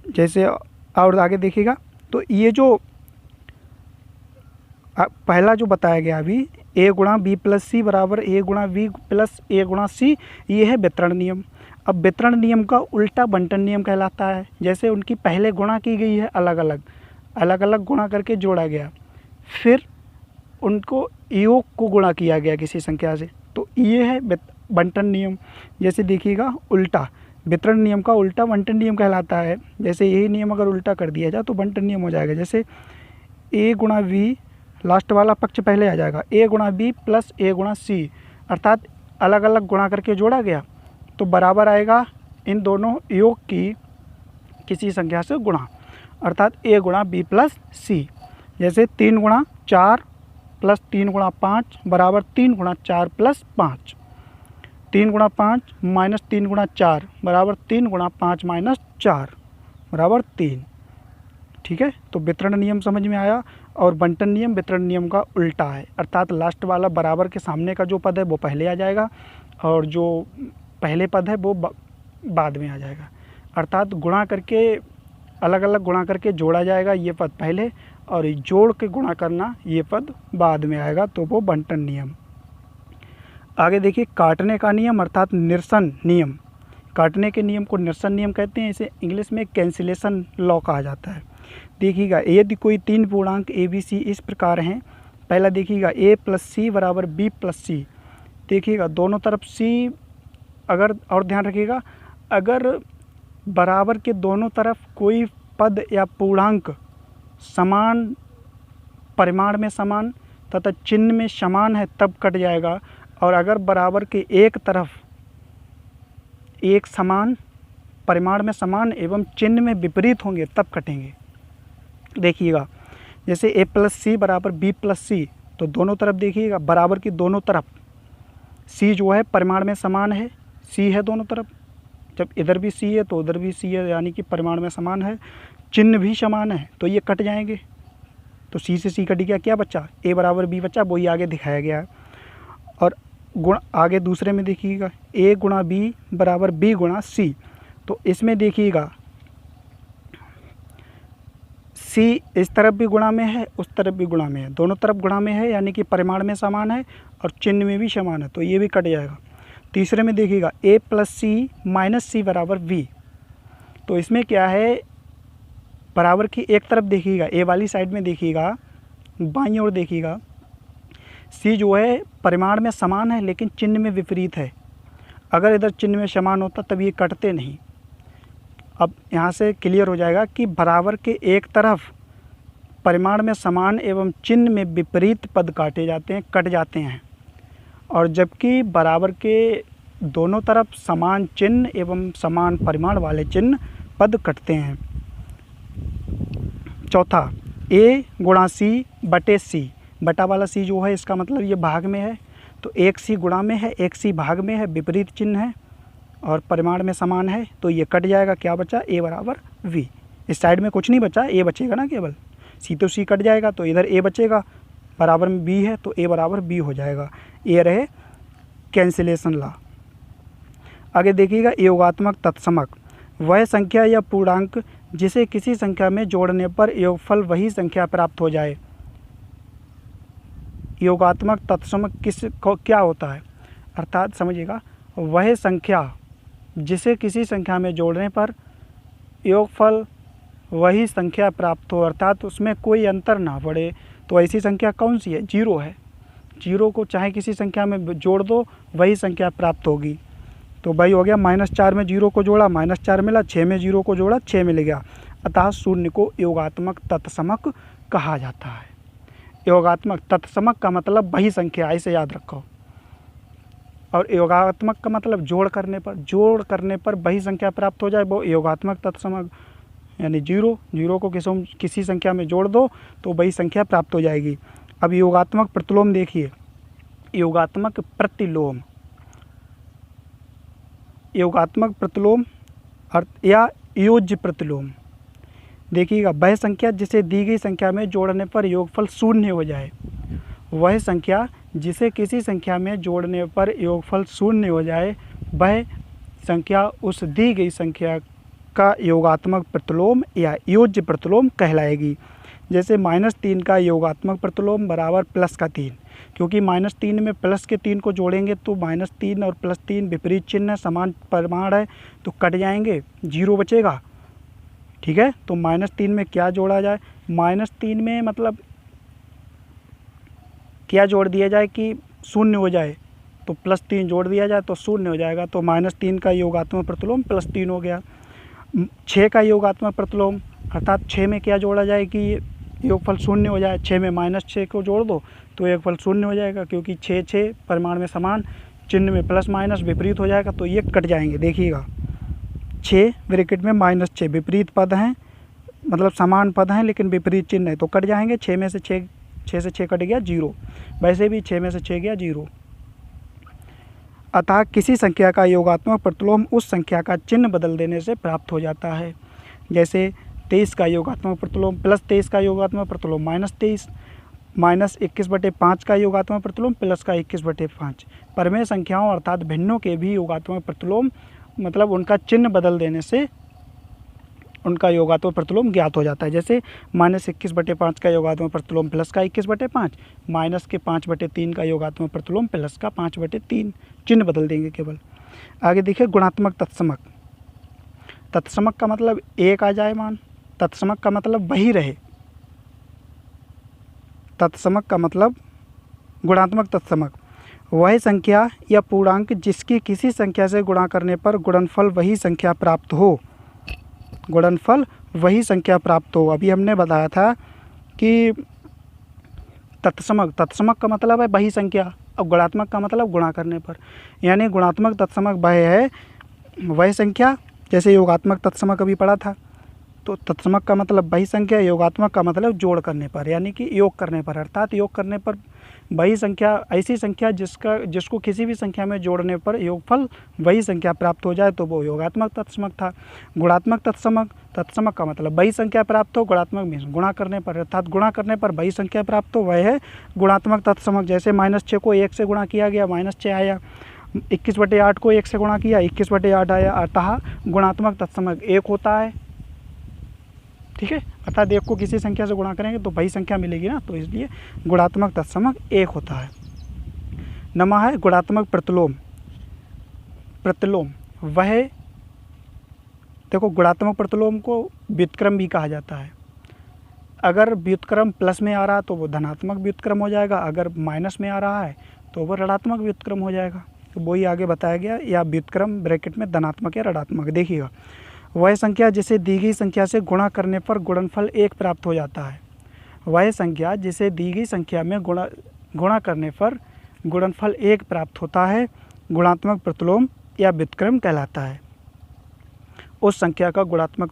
जैसे और आगे देखिएगा, तो ये जो पहला जो बताया गया अभी, ए गुणा बी प्लस सी बराबर ए गुणा वी प्लस ए गुणा सी, ये है वितरण नियम। अब वितरण नियम का उल्टा बंटन नियम कहलाता है। जैसे उनकी पहले गुणा की गई है, अलग अलग गुणा करके जोड़ा गया, फिर उनको योग को गुणा किया गया किसी संख्या से, तो ये है बंटन नियम। जैसे देखिएगा, उल्टा वितरण नियम का उल्टा बंटन नियम कहलाता है। जैसे यही नियम अगर उल्टा कर दिया जाए तो बंटन नियम हो जाएगा। जैसे ए गुणा वी, लास्ट वाला पक्ष पहले आ जाएगा, ए गुणा बी प्लस ए गुणा सी, अर्थात अलग अलग गुणा करके जोड़ा गया तो बराबर आएगा इन दोनों योग की किसी संख्या से गुणा, अर्थात ए गुणा बी प्लस सी। जैसे 3 गुणा 4 प्लस 3 गुणा 5 बराबर 3 गुणा 4 प्लस 5, 3 गुणा 5 माइनस 3 गुणा 4 बराबर 3 गुणा 5 माइनस 4 बराबर 3। ठीक है, तो वितरण नियम समझ में आया। और बंटन नियम वितरण नियम का उल्टा है, अर्थात लास्ट वाला बराबर के सामने का जो पद है वो पहले आ जाएगा और जो पहले पद है वो बाद में आ जाएगा। अर्थात गुणा करके अलग अलग गुणा करके जोड़ा जाएगा, ये पद पहले, और जोड़ के गुणा करना ये पद बाद में आएगा, तो वो बंटन नियम। आगे देखिए, काटने का नियम अर्थात निरसन नियम। काटने के नियम को निरसन नियम कहते हैं, इसे इंग्लिश में कैंसिलेशन लॉ कहा जाता है। देखिएगा, यदि कोई 3 पूर्णांक ए बी सी इस प्रकार हैं, पहला देखिएगा ए प्लस सी बराबर बी प्लस सी। देखिएगा दोनों तरफ सी, अगर और ध्यान रखिएगा, अगर बराबर के दोनों तरफ कोई पद या पूर्णांक समान परिमाण में समान तथा चिन्ह में समान है तब कट जाएगा, और अगर बराबर के एक तरफ एक समान, परिमाण में समान एवं चिन्ह में विपरीत होंगे तब कटेंगे। देखिएगा, जैसे a प्लस सी बराबर b प्लस सी, तो दोनों तरफ देखिएगा बराबर की दोनों तरफ c जो है परिमाण में समान है, c है दोनों तरफ, जब इधर भी c है तो उधर भी c है, यानी कि परिमाण में समान है, चिन्ह भी समान है, तो ये कट जाएंगे। तो c से c कट गया, क्या बचा, a बराबर b बचा, वही आगे दिखाया गया है। और गुण आगे दूसरे में देखिएगा, a गुणा b बराबर b गुणा c, तो इसमें देखिएगा c इस तरफ भी गुणा में है, उस तरफ भी गुणा में है, दोनों तरफ गुणा में है, यानी कि परिमाण में समान है और चिन्ह में भी समान है, तो ये भी कट जाएगा। तीसरे में देखिएगा a प्लस सी माइनस सी बराबर v, तो इसमें क्या है, बराबर की एक तरफ देखिएगा, a वाली साइड में देखिएगा, बाईं ओर देखिएगा, c जो है परिमाण में समान है लेकिन चिन्ह में विपरीत है। अगर इधर चिन्ह में समान होता तब ये कटते नहीं। अब यहाँ से क्लियर हो जाएगा कि बराबर के एक तरफ परिमाण में समान एवं चिन्ह में विपरीत पद काटे जाते हैं, कट जाते हैं, और जबकि बराबर के दोनों तरफ समान चिन्ह एवं समान परिमाण वाले चिन्ह पद कटते हैं। चौथा, a गुणा सी बटे सी, बटा वाला सी जो है इसका मतलब ये भाग में है, तो एक सी गुणा में है, एक सी भाग में है, विपरीत चिन्ह है और परिमाण में समान है, तो ये कट जाएगा। क्या बचा, a बराबर v। इस साइड में कुछ नहीं बचा, a बचेगा ना केवल, c तो c कट जाएगा, तो इधर a बचेगा, बराबर में b है तो a बराबर b हो जाएगा। ये रहे कैंसिलेशन लॉ। आगे देखिएगा, योगात्मक तत्समक, वह संख्या या पूर्णांक जिसे किसी संख्या में जोड़ने पर योगफल वही संख्या प्राप्त हो जाए। योगात्मक तत्समक क्या होता है, अर्थात समझिएगा, वह संख्या जिसे किसी संख्या में जोड़ने पर योगफल वही संख्या प्राप्त हो, अर्थात उसमें कोई अंतर ना पड़े, तो ऐसी संख्या कौन सी है, जीरो है। जीरो को चाहे किसी संख्या में जोड़ दो वही संख्या प्राप्त होगी। तो भाई हो गया, -4 में जीरो को जोड़ा -4 मिला, 6 में जीरो को जोड़ा 6 मिल गया, अतः शून्य को योगात्मक तत्समक कहा जाता है। योगात्मक तत्समक का मतलब वही संख्या, इसे याद रखो, और योगात्मक का मतलब जोड़ करने पर वही संख्या प्राप्त हो जाए, वो योगात्मक तत्समक, यानी जीरो को किसी संख्या में जोड़ दो तो वही संख्या प्राप्त हो जाएगी। अब योगात्मक प्रतिलोम देखिए, योगात्मक प्रतिलोम या योज्य प्रतिलोम। देखिएगा, वह संख्या जिसे दी गई संख्या में जोड़ने पर योगफल शून्य हो जाए, वह संख्या जिसे किसी संख्या में जोड़ने पर योगफल शून्य हो जाए, वह संख्या उस दी गई संख्या का योगात्मक प्रतिलोम या योज्य प्रतिलोम कहलाएगी। जैसे -3 का योगात्मक प्रतिलोम बराबर +3, क्योंकि -3 में +3 को जोड़ेंगे तो -3 और +3 विपरीत चिन्ह है, समान परिमाण है, तो कट जाएंगे, 0 बचेगा। ठीक है, तो -3 में क्या जोड़ा जाए, -3 में मतलब क्या जोड़ दिया जाए कि शून्य हो जाए, तो +3 जोड़ दिया जाए तो शून्य हो जाएगा, तो -3 का योगात्मक प्रतिलोम +3 हो गया। 6 का योगात्मक प्रतिलोम, अर्थात 6 में क्या जोड़ा जाए कि योगफल शून्य हो जाए, 6 में -6 को जोड़ दो तो योगफल शून्य हो जाएगा, क्योंकि 6 परिमाण में समान, चिन्ह में प्लस माइनस विपरीत हो जाएगा, तो ये कट जाएंगे। देखिएगा, 6 ब्रैकेट में -6 विपरीत पद हैं, मतलब समान पद हैं लेकिन विपरीत चिन्ह है, तो कट जाएंगे। 6 में से 6 कट गया 0, वैसे भी 6 में से 6 गया 0। अतः किसी संख्या का योगात्मक प्रतिलोम उस संख्या का चिन्ह बदल देने से प्राप्त हो जाता है। जैसे 23 का योगात्मक प्रतिलोम +23 का योगात्मक प्रतिलोम -23, -21/5 का योगात्मक प्रतिलोम प्लस का 21/5। परमेय संख्याओं अर्थात भिन्नों के भी योगात्मक प्रतिलोम, मतलब उनका चिन्ह बदल देने से उनका योगात्मक प्रतिलोम ज्ञात हो जाता है। जैसे -21/5 का योगात्मक प्रतिलोम प्लस का 21/5, -5/3 का योगात्मक प्रतिलोम प्लस का 5/3, चिन्ह बदल देंगे केवल। आगे देखिए, गुणात्मक तत्समक। तत्समक का मतलब एक आ जाए मान, तत्समक का मतलब वही रहे। तत्समक का मतलब गुणात्मक तत्समक, वह संख्या या पूर्णांक जिसकी किसी संख्या से गुणा करने पर गुणनफल वही संख्या प्राप्त हो। गुणनफल वही संख्या प्राप्त हो। अभी हमने बताया था कि तत्समक, तत्समक का मतलब है वही संख्या, और गुणात्मक का मतलब गुणा करने पर। यानी गुणात्मक तत्समक वह है वह संख्या, जैसे योगात्मक तत्समक अभी पढ़ा था, तो तत्समक का मतलब वही संख्या, योगात्मक का मतलब जोड़ करने पर, यानी कि योग करने पर। अर्थात योग करने पर वही संख्या, ऐसी संख्या जिसको किसी भी संख्या में जोड़ने पर योगफल वही संख्या प्राप्त हो जाए, तो वो योगात्मक तत्समक था। गुणात्मक तत्समक, तत्समक का मतलब वही संख्या प्राप्त हो, गुणात्मक मीन्स गुणा करने पर, अर्थात गुणा करने पर वही संख्या प्राप्त हो, वह है गुणात्मक तत्समक। जैसे -6 को 1 से गुणा किया गया, -6 आया। 21/8 को 1 से गुणा किया, 21/8 आया, अतः गुणात्मक तत्समक 1 होता है। ठीक है, अर्थात 1 को किसी संख्या से गुणा करेंगे तो वही संख्या मिलेगी ना, तो इसलिए गुणात्मक तत्समक 1 होता है। नमा है गुणात्मक प्रतिलोम। प्रतिलोम वह, देखो गुणात्मक प्रतिलोम को व्युत्क्रम भी कहा जाता है। अगर व्युत्क्रम प्लस में आ रहा तो वो धनात्मक व्युत्क्रम हो जाएगा, अगर माइनस में आ रहा है तो वो ऋणात्मक व्युत्क्रम हो जाएगा। तो वही आगे बताया गया, या व्युत्क्रम ब्रैकेट में धनात्मक या ऋणात्मक। देखिएगा, वह संख्या जिसे दी गई संख्या से गुणा करने पर गुणनफल 1 प्राप्त हो जाता है। वह संख्या जिसे दी गई संख्या में गुणा करने पर गुणनफल 1 प्राप्त होता है, गुणात्मक प्रतिलोम या व्युत्क्रम कहलाता है। उस संख्या का गुणात्मक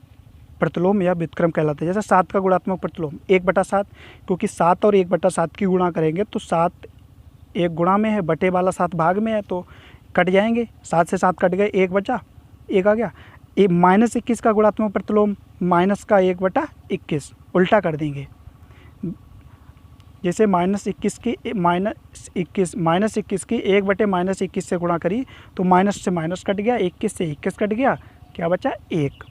प्रतिलोम या व्युत्क्रम कहलाता है। जैसे 7 का गुणात्मक प्रतिलोम 1/7, क्योंकि 7 और 1/7 की गुणा करेंगे तो 7 एक गुणा में है, बटे वाला 7 भाग में है, तो कट जाएंगे, 7 से 7 कट गए, 1 बचा, 1 आ गया। -21 का गुणात्मक प्रतिलोम माइनस का 1/21, उल्टा कर देंगे। जैसे -21 की -21 की 1/-21 से गुणा करी तो माइनस से माइनस कट गया, 21 से 21 कट गया, क्या बचा 1।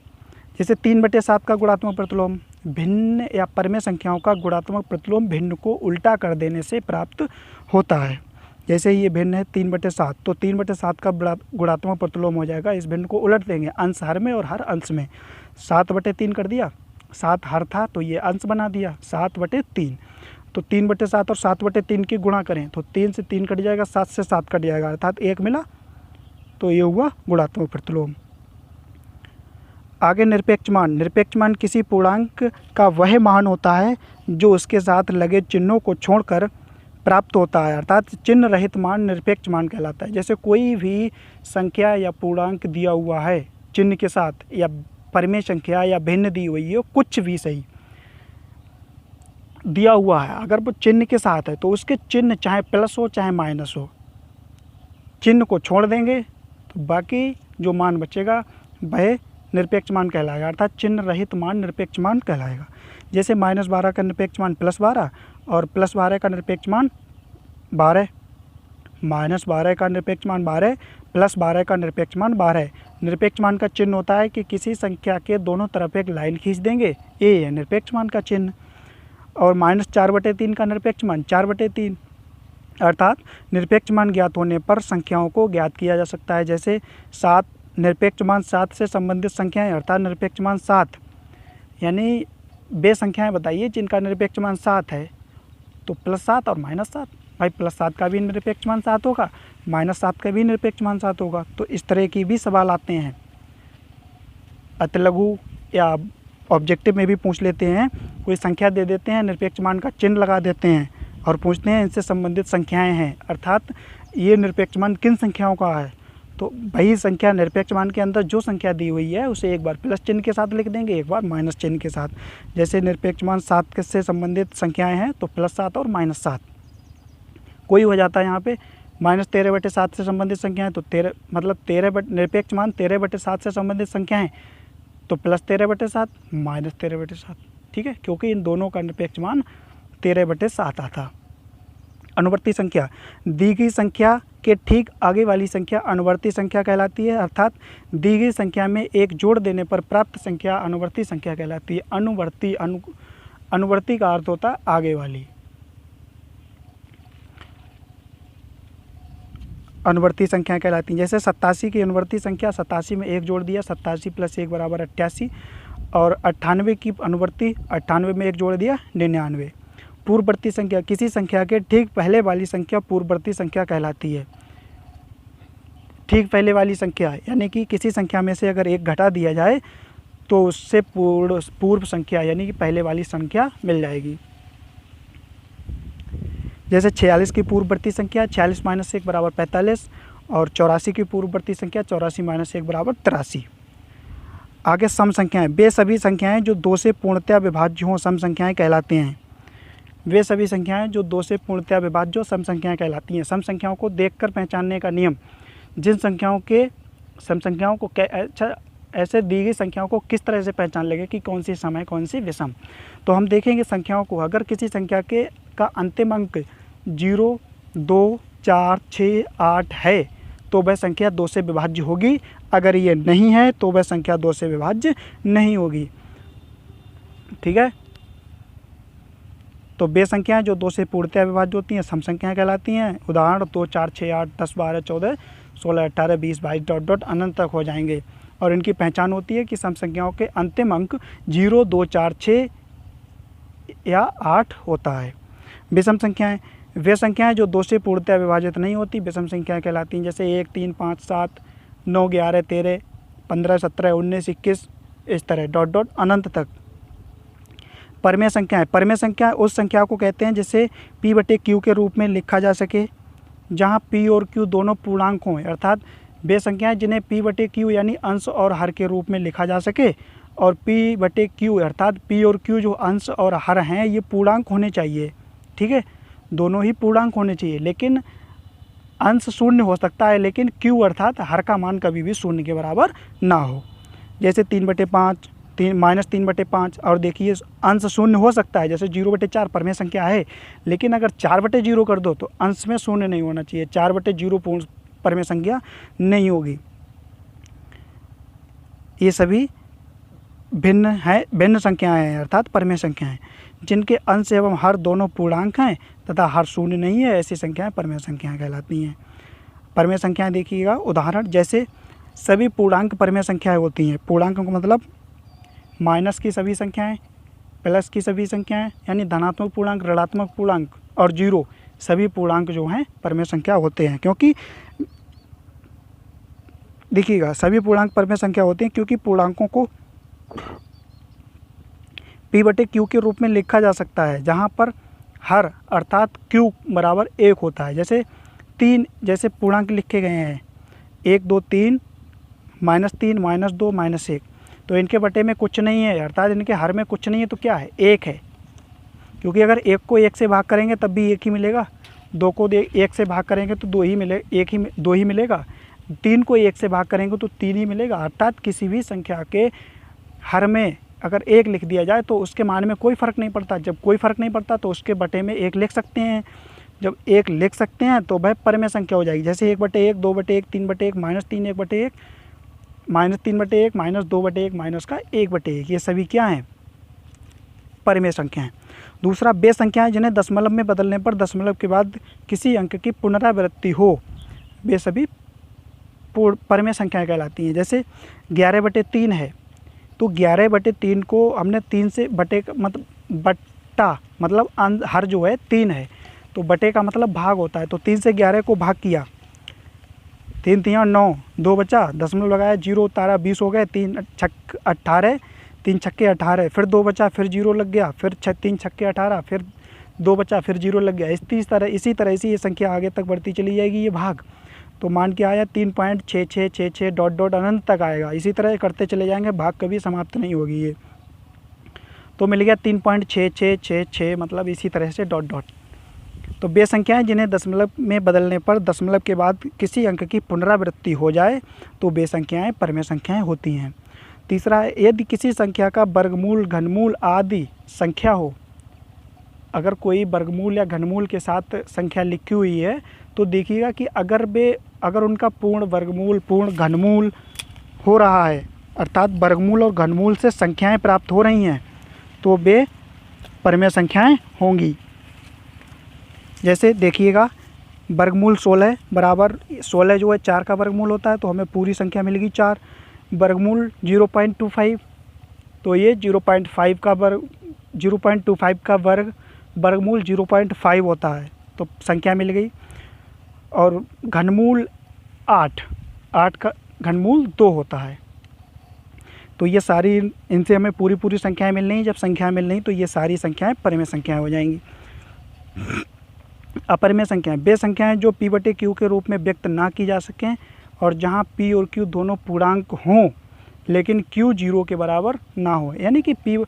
जैसे 3/7 का गुणात्मक प्रतिलोम, भिन्न या परमेय संख्याओं का गुणात्मक प्रतिलोम भिन्न को उल्टा कर देने से प्राप्त होता है। जैसे ये भिन्न है 3/7, तो 3/7 का गुणात्मक प्रतिलोम हो जाएगा, इस भिन्न को उलट देंगे, अंश हर में और हर अंश में। 7/3 कर दिया, 7 हर था तो ये अंश बना दिया 7/3, तो 3/7 और 7/3 की गुणा करें तो 3 से 3 कट जाएगा, 7 से 7 कट जाएगा, अर्थात 1 मिला, तो ये हुआ गुणात्मक प्रतिलोम। आगे निरपेक्ष मान। निरपेक्ष मान किसी पूर्णांक का वह मान होता है जो उसके साथ लगे चिन्हों को छोड़कर प्राप्त होता है, अर्थात चिन्ह रहित मान निरपेक्ष मान कहलाता है। जैसे कोई भी संख्या या पूर्णांक दिया हुआ है चिन्ह के साथ, या परमेय संख्या या भिन्न दी हुई है, कुछ भी सही दिया हुआ है, अगर वो चिन्ह के साथ है तो उसके चिन्ह चाहे प्लस हो चाहे माइनस हो, चिन्ह को छोड़ देंगे तो बाकी जो मान बचेगा वह निरपेक्ष मान कहलाएगा, अर्थात चिन्ह रहित मान निरपेक्ष मान कहलाएगा। जैसे -12 का निरपेक्ष मान +12 और +12 का निरपेक्ष मान 12, -12 का निरपेक्ष मान 12, +12 का निरपेक्ष मान 12। निरपेक्ष मान का चिन्ह होता है कि किसी संख्या के दोनों तरफ एक लाइन खींच देंगे, ये है निरपेक्ष मान का चिन्ह। और -4/3 का निरपेक्ष मान 4/3, अर्थात निरपेक्ष मान ज्ञात होने पर संख्याओं को ज्ञात किया जा सकता है। जैसे 7, निरपेक्ष मान 7 से संबंधित संख्याएं, अर्थात निरपेक्ष मान 7, यानी वे संख्याएं बताइए जिनका निरपेक्ष मान 7 है, तो +7 और -7, भाई +7 का भी निरपेक्ष मान 7 होगा, -7 का भी निरपेक्ष मान 7 होगा। तो इस तरह की भी सवाल आते हैं, अतिलघु या ऑब्जेक्टिव में भी पूछ लेते हैं, कोई संख्या दे देते हैं, निरपेक्ष मान का चिन्ह लगा देते हैं और पूछते हैं इनसे संबंधित संख्याएं हैं, अर्थात ये निरपेक्ष मान किन संख्याओं का है। तो वही संख्या निरपेक्ष मान के अंदर जो संख्या दी हुई है उसे एक बार प्लस चिन्ह के साथ लिख देंगे, एक बार माइनस चिन्ह के साथ। जैसे निरपेक्ष मान 7 से संबंधित संख्याएं हैं तो +7 और -7, कोई हो जाता है यहाँ पे। -13/7 से संबंधित संख्याएं तो 13, मतलब निरपेक्ष मान 13/7 से संबंधित संख्याएं तो +13/7 -13/7, ठीक है, क्योंकि इन दोनों का निरपेक्ष मान 13/7 आता। अनुवर्ती संख्या, दी गई संख्या के ठीक आगे वाली संख्या अनुवर्ती संख्या कहलाती है, अर्थात दी गई संख्या में एक जोड़ देने पर प्राप्त संख्या अनुवर्ती संख्या कहलाती है। अनुवर्ती का अर्थ होता है आगे वाली। अनुवर्ती संख्या कहलाती है। जैसे 87 की अनुवर्ती संख्या, 87 में एक जोड़ दिया, 87 + 1 = 88, और 98 की अनुवर्ती, 98 में एक जोड़ दिया, 99। पूर्ववर्ती संख्या, किसी संख्या के ठीक पहले वाली संख्या पूर्ववर्ती संख्या कहलाती है। ठीक पहले वाली संख्या यानी कि किसी संख्या में से अगर एक घटा दिया जाए तो उससे पूर्व संख्या यानी कि पहले वाली संख्या मिल जाएगी। जैसे 46 की पूर्ववर्ती संख्या 46 माइनस 1 बराबर 45 और 84 की पूर्ववर्ती संख्या 84 माइनस 1 बराबर 83। आगे सम संख्याएं, वे सभी संख्याएं जो 2 से पूर्णतया विभाज्य हों सम संख्याएं कहलाती हैं। वे सभी संख्याएं जो 2 से पूर्णतया विभाज्य सम संख्याएं कहलाती हैं। सम संख्याओं को देखकर पहचानने का नियम, जिन संख्याओं के सम संख्याओं को ऐसे दी गई संख्याओं को किस तरह से पहचान लेंगे कि कौन सी सम है कौन सी विषम। तो हम देखेंगे संख्याओं को, अगर किसी संख्या का अंतिम अंक 0, 2, 4, 6, 8 है तो वह संख्या 2 से विभाज्य होगी। अगर ये नहीं है तो वह संख्या 2 से विभाज्य नहीं होगी। ठीक है, तो वे संख्याएं जो 2 से पूर्णतया विभाज्य होती हैं सम संख्याएं कहलाती हैं। उदाहरण 2, 4, 6, 8, 10, 12, 14, 16, 18, 20, 22 डॉट डॉट अनंत तक हो जाएंगे। और इनकी पहचान होती है कि सम संख्याओं के अंतिम अंक 0, 2, 4, 6 या 8 होता है। विषम संख्याएं, वे संख्याएं जो 2 से पूर्णतया विभाजित नहीं होती विषम संख्याएं कहलाती हैं। जैसे 1, 3, 5, 7, 9, 11, 13, 15, 17, 19, 21 इस तरह डॉट डॉट अनंत तक। परमेय संख्याएं, परमेय संख्या उस संख्या को कहते हैं जिसे p/q के रूप में लिखा जा सके, जहां p और q दोनों पूर्णांक हों। अर्थात वे संख्याएं जिन्हें p/q यानी अंश और हर के रूप में लिखा जा सके। और p/q अर्थात p और q जो अंश और हर हैं ये पूर्णांक होने चाहिए। ठीक है, दोनों ही पूर्णांक होने चाहिए, लेकिन अंश शून्य हो सकता है लेकिन q अर्थात हर का मान कभी भी शून्य के बराबर ना हो। जैसे 3/5, -3/5। और देखिए अंश शून्य हो सकता है, जैसे 0/4 परमेय संख्या है, लेकिन अगर 4/0 कर दो तो अंश में शून्य नहीं होना चाहिए। 4/0 पूर्ण परमेय संख्या नहीं होगी। ये सभी भिन्न संख्याएं हैं अर्थात परमेय संख्याएं, जिनके अंश एवं हर दोनों पूर्णांक हैं तथा हर शून्य नहीं है, ऐसी संख्याएं परमेय संख्याएं कहलाती हैं। परमेय संख्याएं देखिएगा, उदाहरण जैसे सभी पूर्णांक परमेय संख्याएं होती हैं। पूर्णांक का मतलब माइनस की सभी संख्याएं, प्लस की सभी संख्याएं यानी धनात्मक पूर्णांक, ऋणात्मक पूर्णांक और 0 सभी पूर्णांक जो हैं परमेय संख्या होते हैं। क्योंकि देखिएगा सभी पूर्णांक परमेय संख्या होते हैं क्योंकि पूर्णांकों को p/q के रूप में लिखा जा सकता है, जहां पर हर अर्थात q बराबर 1 होता है। जैसे 3 जैसे पूर्णांक लिखे गए हैं 1, 2, 3, -3, -2, -1, तो इनके बटे में कुछ नहीं है अर्थात इनके हर में कुछ नहीं है तो क्या है 1 है। क्योंकि अगर 1 को 1 से भाग करेंगे तब भी 1 ही मिलेगा, 2 को 1 से भाग करेंगे तो 2 ही मिलेगा, 3 को 1 से भाग करेंगे तो 3 ही मिलेगा। अर्थात किसी भी संख्या के हर में अगर 1 लिख दिया जाए तो उसके मान में कोई फ़र्क नहीं पड़ता। जब कोई फ़र्क नहीं पड़ता तो उसके बटे में 1 लिख सकते हैं। जब 1 लिख सकते हैं तो वह परमेय संख्या हो जाएगी। जैसे 1/1, 2/1, 3/1, -3, 1/1, -3/1, -2/1, -1/1, ये सभी क्या हैं परमेय संख्याएं। दूसरा, वे संख्याएं जिन्हें दशमलव में बदलने पर दशमलव के बाद किसी अंक की पुनरावृत्ति हो, वे सभी परमेय संख्याएं कहलाती हैं। जैसे 11/3 है तो 11/3 को हमने 3 से बटे मतलब बट्टा मतलब हर जो है 3 है तो बटे का मतलब भाग होता है। तो 3 से 11 को भाग किया, 3 3 9, 2 बचा, दशमलव लगाया, 0 उतारा, 20 हो गए, 3 छक्के 18, 3 छक्के 18, फिर 2 बचा, फिर 0 लग गया, फिर 3 छक्के 18, फिर 2 बचा, फिर 0 लग गया। इसी तरह से ये संख्या आगे तक बढ़ती चली जाएगी। ये भाग तो मान के आया 3.6666 डॉट डॉट अनंत तक आएगा। इसी तरह करते चले जाएंगे, भाग कभी समाप्त नहीं होगी। ये तो मिल गया 3.6666 मतलब इसी तरह से डॉट डॉट। तो वे संख्याएं जिन्हें दशमलव में बदलने पर दशमलव के बाद किसी अंक की पुनरावृत्ति हो जाए तो वे संख्याएं परमेय संख्याएं होती हैं। तीसरा, यदि किसी संख्या का वर्गमूल, घनमूल आदि संख्या हो, अगर कोई वर्गमूल या घनमूल के साथ संख्या लिखी हुई है तो देखिएगा कि अगर उनका पूर्ण वर्गमूल, पूर्ण घनमूल हो रहा है अर्थात वर्गमूल और घनमूल से संख्याएं प्राप्त हो रही हैं तो वे परमेय संख्याएं होंगी। जैसे देखिएगा वर्गमूल 16 बराबर 16 जो है 4 का वर्गमूल होता है तो हमें पूरी संख्या मिलेगी 4। वर्गमूल 0.25 तो ये 0.25 का वर्गमूल 0.5 होता है तो संख्या मिल गई। और घनमूल 8 का घनमूल 2 होता है। तो ये सारी, इनसे हमें पूरी संख्याएं मिल रही। जब संख्याएं मिल रही तो ये सारी संख्याएं परमेय संख्याएं हो जाएंगी। अपरिमेय संख्याएं वे संख्याएं जो p बटे q के रूप में व्यक्त ना की जा सकें और जहां p और q दोनों पूर्णांक हों लेकिन q 0 के बराबर ना हो। यानी कि p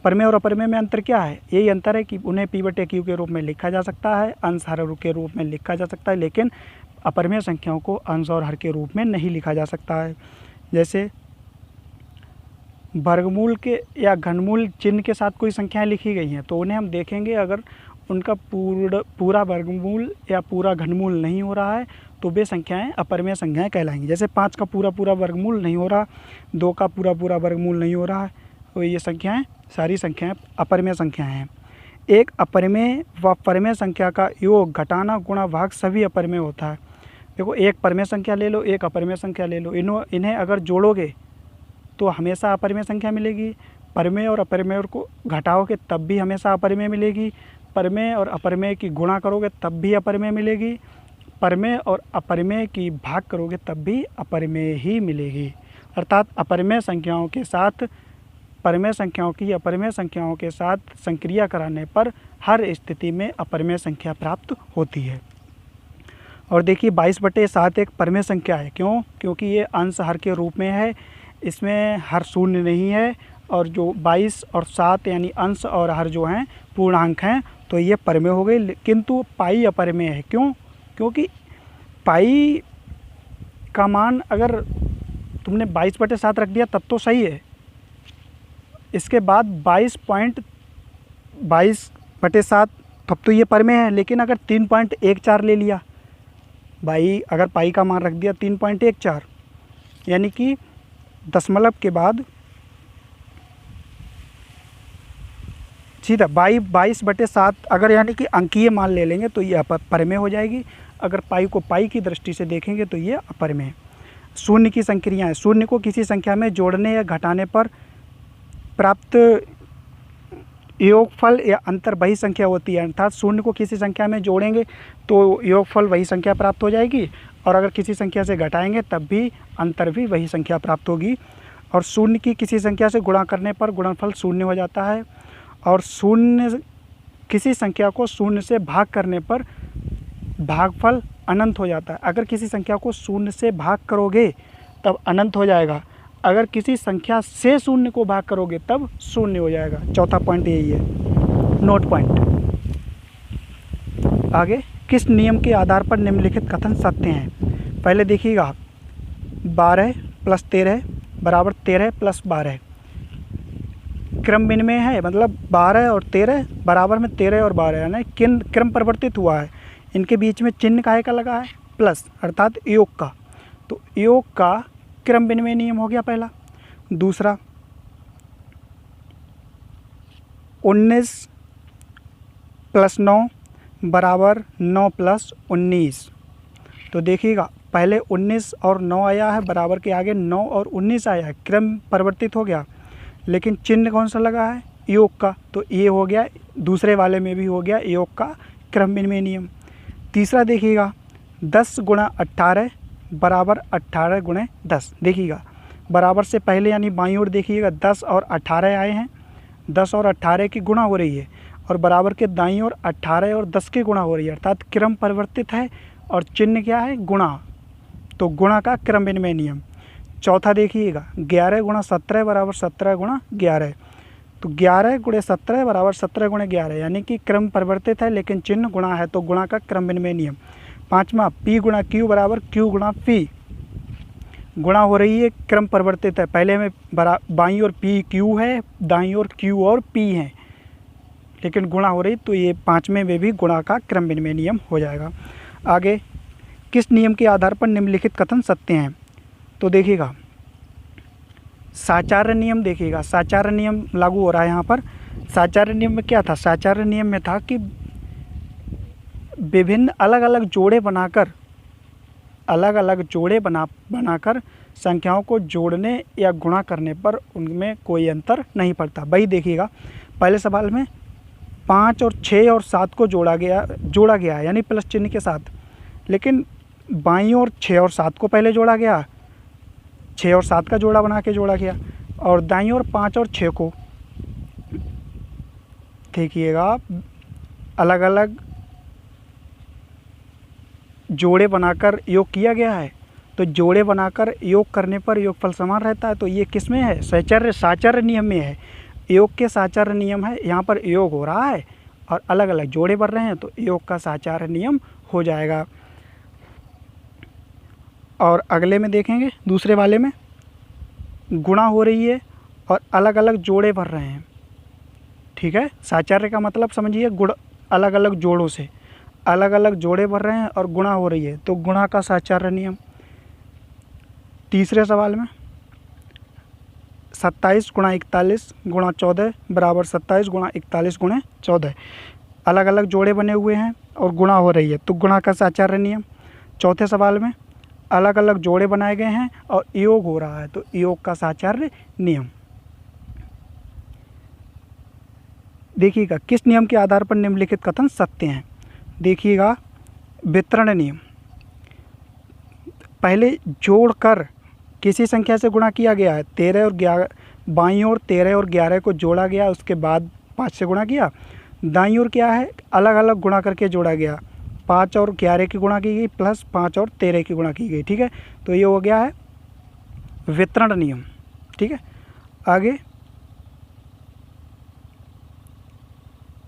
परिमेय और अपरिमेय में अंतर क्या है? यही अंतर है कि उन्हें p बटे q के रूप में लिखा जा सकता है, अंश हर के रूप में लिखा जा सकता है, लेकिन अपरिमेय संख्याओं को अंश और हर के रूप में नहीं लिखा जा सकता है। जैसे वर्गमूल के या घनमूल चिन्ह के साथ कोई संख्याएं लिखी गई हैं तो उन्हें हम देखेंगे, अगर उनका पूरा वर्गमूल या पूरा घनमूल नहीं हो रहा है तो वे संख्याएं अपरिमेय संख्याएं कहलाएंगी। जैसे 5 का पूरा वर्गमूल नहीं हो रहा, 2 का पूरा वर्गमूल नहीं हो रहा है, तो ये संख्याएं सारी संख्याएं अपरिमेय संख्याएं हैं। एक अपरिमेय व परिमेय संख्या का योग, घटाना, गुणा, भाग सभी अपरिमेय होता है। देखो, एक परिमेय संख्या ले लो, एक अपरिमेय संख्या ले लो, इन्हें अगर जोड़ोगे तो हमेशा अपरिमेय संख्या मिलेगी। परिमेय और अपरिमेय को घटाओगे तब भी हमेशा अपरिमेय मिलेगी। परिमेय और अपरिमेय की गुणा करोगे तब भी अपरिमेय मिलेगी। परिमेय और अपरिमेय की भाग करोगे तब भी अपरिमेय ही मिलेगी। अर्थात अपरिमेय संख्याओं के साथ परिमेय संख्याओं की अपरिमेय संख्याओं के साथ संक्रिया कराने पर हर स्थिति में अपरिमेय संख्या प्राप्त होती है। और देखिए 22/7 एक परिमेय संख्या है। क्यों? क्योंकि ये अंश हर के रूप में है, इसमें हर शून्य नहीं है, और जो 22 और 7 यानी अंश और हर जो हैं पूर्णांक हैं, तो ये परिमेय हो गई। किंतु पाई अपरिमेय है। क्यों? क्योंकि पाई का मान अगर तुमने 22/7 रख दिया तब तो सही है, इसके बाद 22/7 तब तो ये परिमेय है। लेकिन अगर 3.14 ले लिया भाई, अगर पाई का मान रख दिया 3.14 यानी कि दशमलव के बाद सीधा 22/7 अगर यानी कि अंकीय मान ले लेंगे तो ये परिमेय हो जाएगी। अगर पाई को पाई की दृष्टि से देखेंगे तो ये अपरिमेय है। शून्य की संक्रियाएं, शून्य को किसी संख्या में जोड़ने या घटाने पर प्राप्त योगफल या अंतर वही संख्या होती है। अर्थात शून्य को किसी संख्या में जोड़ेंगे तो योगफल वही संख्या प्राप्त हो जाएगी, और अगर किसी संख्या से घटाएंगे तब भी अंतर भी वही संख्या प्राप्त होगी। और शून्य की किसी संख्या से गुणा करने पर गुणनफल शून्य हो जाता है, और शून्य किसी संख्या को शून्य से भाग करने पर भागफल अनंत हो जाता है। अगर किसी संख्या को शून्य से भाग करोगे तब अनंत हो जाएगा, अगर किसी संख्या से शून्य को भाग करोगे तब शून्य हो जाएगा। चौथा पॉइंट यही है, नोट पॉइंट। आगे, किस नियम के आधार पर निम्नलिखित कथन सत्य हैं? पहले देखिएगा, 12 + 13 = 13 + 12 क्रम विनिमय है, मतलब 12 और 13 बराबर में 13 और 12 यानी क्रम परिवर्तित हुआ है। इनके बीच में चिन्ह काहे का लगा है? प्लस, अर्थात योग का। तो योग का क्रम विनिमय नियम हो गया पहला। दूसरा, 19 + 9 = 9 + 19। तो देखिएगा, पहले 19 और 9 आया है, बराबर के आगे 9 और 19 आया है, क्रम परिवर्तित हो गया, लेकिन चिन्ह कौन सा लगा है? योग का। तो ये हो गया, दूसरे वाले में भी हो गया योग का क्रम विनिमय नियम। तीसरा देखिएगा, 10 × 18 = 18 × 10। देखिएगा, बराबर से पहले यानी बाईं ओर देखिएगा 10 और 18 आए हैं, 10 और 18 की गुणा हो रही है, और बराबर के दाईं ओर 18 और 10 की गुणा हो रही है, अर्थात क्रम परिवर्तित है और चिन्ह क्या है? गुणा। तो गुणा का क्रम विनिमय नियम। चौथा देखिएगा, 11 × 17 = 17 × 11। तो 11 × 17 = 17 × 11 यानी कि क्रम परिवर्तित है लेकिन चिन्ह गुणा है, तो गुणा का क्रम विनिमय नियम। पाँचवा, P × Q = Q × P। गुणा हो रही है, क्रम परिवर्तित है, पहले में बाईं ओर P Q है, दाईं ओर Q और P है, लेकिन गुणा हो रही, तो ये पाँचवें में भी गुणा का क्रम विनिमय नियम हो जाएगा। आगे, किस नियम के आधार पर निम्नलिखित कथन सत्य हैं? तो देखिएगा, साचार्य नियम। देखिएगा, साचार्य नियम लागू हो रहा है यहाँ पर। साचार्य नियम में क्या था? साचार्य नियम में था कि विभिन्न अलग अलग जोड़े बनाकर संख्याओं को जोड़ने या गुणा करने पर उनमें कोई अंतर नहीं पड़ता। वही देखिएगा, पहले सवाल में 5 और 6 और 7 को जोड़ा गया यानी प्लस चिन्ह के साथ, लेकिन बाईं ओर 6 और 7 को पहले जोड़ा गया, 6 और 7 का जोड़ा बना के जोड़ा गया, और दाईं ओर 5 और 6 को देखिएगा अलग अलग जोड़े बनाकर योग किया गया है, तो जोड़े बनाकर योग करने पर योगफल समान रहता है। तो ये किस में है? साचर्य नियम में है। योग के साचर्य नियम है, यहाँ पर योग हो रहा है और अलग अलग जोड़े बन रहे हैं, तो योग का साचर्य नियम हो जाएगा। और अगले में देखेंगे, दूसरे वाले में गुणा हो रही है और अलग अलग जोड़े भर रहे हैं। ठीक है, साचार्य का मतलब समझिए गुण, अलग अलग जोड़ों से अलग अलग जोड़े भर रहे हैं और गुणा हो रही है, तो गुणा का साचार्य नियम। तीसरे सवाल में 27 गुणा 41 गुणा 14 बराबर 27 गुणा 41 गुणा 14। अलग अलग जोड़े बने हुए हैं और गुणा हो रही है, तो गुणा का साचार्य नियम। चौथे सवाल में अलग अलग जोड़े बनाए गए हैं और योग हो रहा है, तो योग का साचार्य नियम। देखिएगा किस नियम के आधार पर निम्नलिखित कथन सत्य हैं। देखिएगा वितरण नियम, पहले जोड़कर किसी संख्या से गुणा किया गया है, 13 और 11, बाईं ओर 13 और 11 को जोड़ा गया, उसके बाद 5 से गुणा किया। दाईं ओर क्या है? अलग अलग गुणा करके जोड़ा गया, 5 और 11 की गुणा की गई प्लस 5 और 13 की गुणा की गई। ठीक है, तो ये हो गया है वितरण नियम। ठीक है,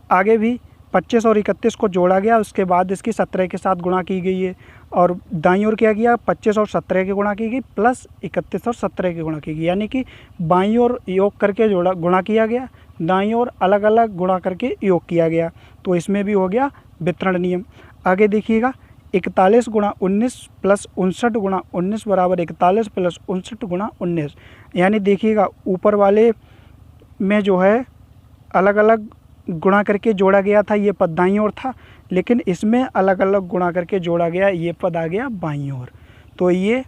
आगे भी 25 और 31 को जोड़ा गया, उसके बाद इसकी 17 के साथ गुणा की गई है। और दाईं ओर क्या किया? 25 और 17 की गुणा की गई प्लस 31 और 17 की गुणा की गई, यानी कि बाईं ओर योग करके गुणा किया गया, दाईं ओर अलग अलग गुणा करके योग किया गया, तो इसमें भी हो गया वितरण नियम। आगे देखिएगा 41 गुणा 19 प्लस 59 गुणा 19 बराबर 41 प्लस 59 गुणा 19। यानी देखिएगा ऊपर वाले में जो है अलग अलग गुणा करके जोड़ा गया था, ये पद दाईं ओर था, लेकिन इसमें अलग अलग गुणा करके जोड़ा गया, ये पद आ गया बाईं ओर। तो ये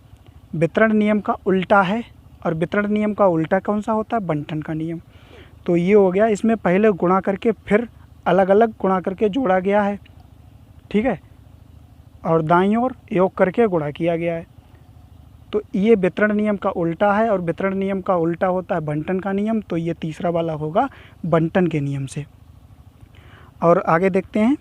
वितरण नियम का उल्टा है, और वितरण नियम का उल्टा कौन सा होता है? बंटन का नियम। तो ये हो गया, इसमें पहले गुणा करके फिर अलग अलग गुणा करके जोड़ा गया है। ठीक है, और दाईं ओर योग करके गुणा किया गया है, तो ये वितरण नियम का उल्टा है, और वितरण नियम का उल्टा होता है बंटन का नियम, तो ये तीसरा वाला होगा बंटन के नियम से। और आगे देखते हैं,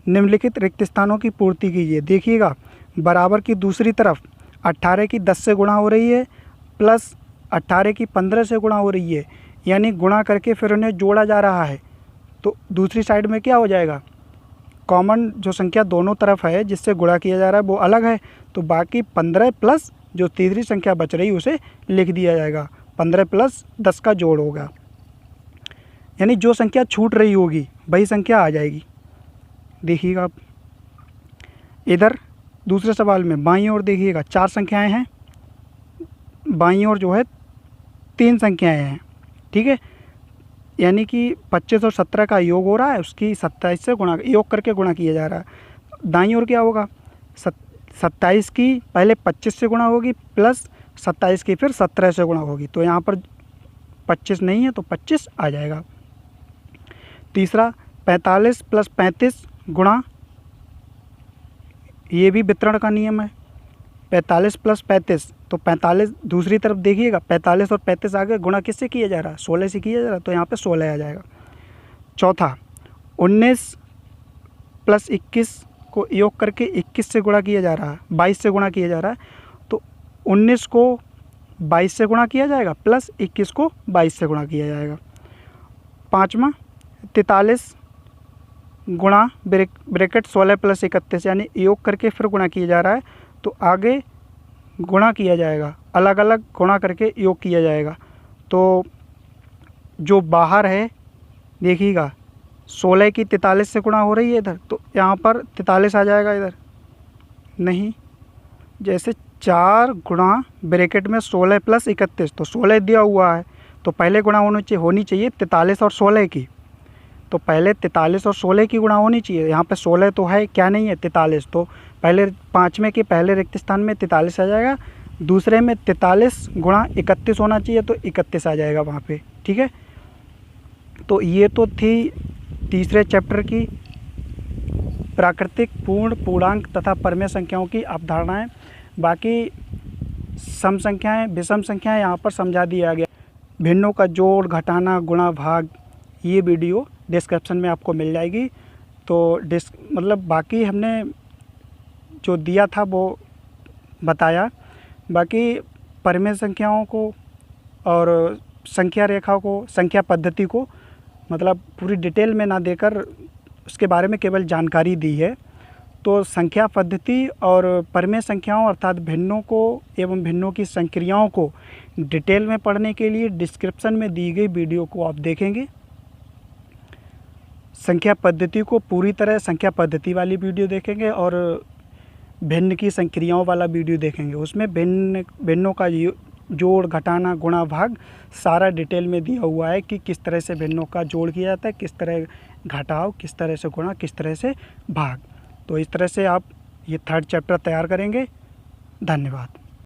निम्नलिखित रिक्त स्थानों की पूर्ति कीजिए। देखिएगा बराबर की दूसरी तरफ 18 की 10 से गुणा हो रही है प्लस 18 की 15 से गुणा हो रही है, यानी गुणा करके फिर उन्हें जोड़ा जा रहा है, तो दूसरी साइड में क्या हो जाएगा? कॉमन जो संख्या दोनों तरफ है जिससे गुणा किया जा रहा है वो अलग है, तो बाकी 15 प्लस जो तीसरी संख्या बच रही उसे लिख दिया जाएगा, 15 प्लस 10 का जोड़ होगा, यानी जो संख्या छूट रही होगी वही संख्या आ जाएगी। देखिएगा आप इधर दूसरे सवाल में बाईं ओर देखिएगा 4 संख्याएं हैं, बाईं ओर जो है 3 संख्याएं हैं। ठीक है, यानी कि 25 और 17 का योग हो रहा है, उसकी 27 से गुणा योग करके गुणा किया जा रहा है। दाईं ओर क्या होगा? 27 की पहले 25 से गुणा होगी प्लस 27 की फिर 17 से गुणा होगी, तो यहाँ पर 25 नहीं है तो 25 आ जाएगा। तीसरा 45 प्लस 35 गुणा, ये भी वितरण का नियम है, 45 प्लस 35, तो 45 दूसरी तरफ देखिएगा 45 और 35 आगे गुणा किससे किया जा रहा है? 16 से किया जा रहा है, तो यहाँ पे 16 आ जाएगा। चौथा 19 प्लस 21 को योग करके 21 से गुणा किया जा रहा है, 22 से गुणा किया जा रहा है, तो 19 को 22 से गुणा किया जाएगा प्लस 21 को 22 से गुणा किया जाएगा। पाँचवा 43 गुणा ब्रैकेट 16 प्लस 31, यानी योग करके फिर गुणा किया जा रहा है, तो आगे गुणा किया जाएगा, अलग अलग गुणा करके योग किया जाएगा, तो जो बाहर है देखिएगा 16 की 43 से गुणा हो रही है इधर, तो यहाँ पर 43 आ जाएगा, इधर नहीं, जैसे 4 गुणा ब्रैकेट में 16 प्लस 31, तो 16 दिया हुआ है, तो पहले गुणा होनी चाहिए 43 और 16 की, तो पहले 43 और 16 की गुणा होनी चाहिए। यहाँ पे 16 तो है, क्या नहीं है? 43, तो पहले 5वें के पहले रिक्त स्थान में 43 आ जाएगा, दूसरे में 43 गुणा 31 होना चाहिए, तो 31 आ जाएगा वहाँ पे। ठीक है, तो ये तो थी तीसरे चैप्टर की प्राकृतिक, पूर्ण, पूर्णांक तथा परमेय संख्याओं की अवधारणाएं। बाकी सम संख्याएं, विषम संख्याएं यहाँ पर समझा दिया गया। भिन्नों का जोड़, घटाना, गुणा, भाग, ये वीडियो डिस्क्रिप्शन में आपको मिल जाएगी। तो मतलब बाकी हमने जो दिया था वो बताया। बाकी परिमेय संख्याओं को और संख्या रेखा को, संख्या पद्धति को मतलब पूरी डिटेल में ना देकर उसके बारे में केवल जानकारी दी है। तो संख्या पद्धति और परिमेय संख्याओं अर्थात भिन्नों को एवं भिन्नों की संक्रियाओं को डिटेल में पढ़ने के लिए डिस्क्रिप्शन में दी गई वीडियो को आप देखेंगे। संख्या पद्धति को पूरी तरह संख्या पद्धति वाली वीडियो देखेंगे और भिन्न की संक्रियाओं वाला वीडियो देखेंगे। उसमें भिन्नों का जोड़, घटाना, गुणा, भाग सारा डिटेल में दिया हुआ है कि किस तरह से भिन्नों का जोड़ किया जाता है, किस तरह घटाव, किस तरह से गुणा, किस तरह से भाग। तो इस तरह से आप ये 3rd चैप्टर तैयार करेंगे। धन्यवाद।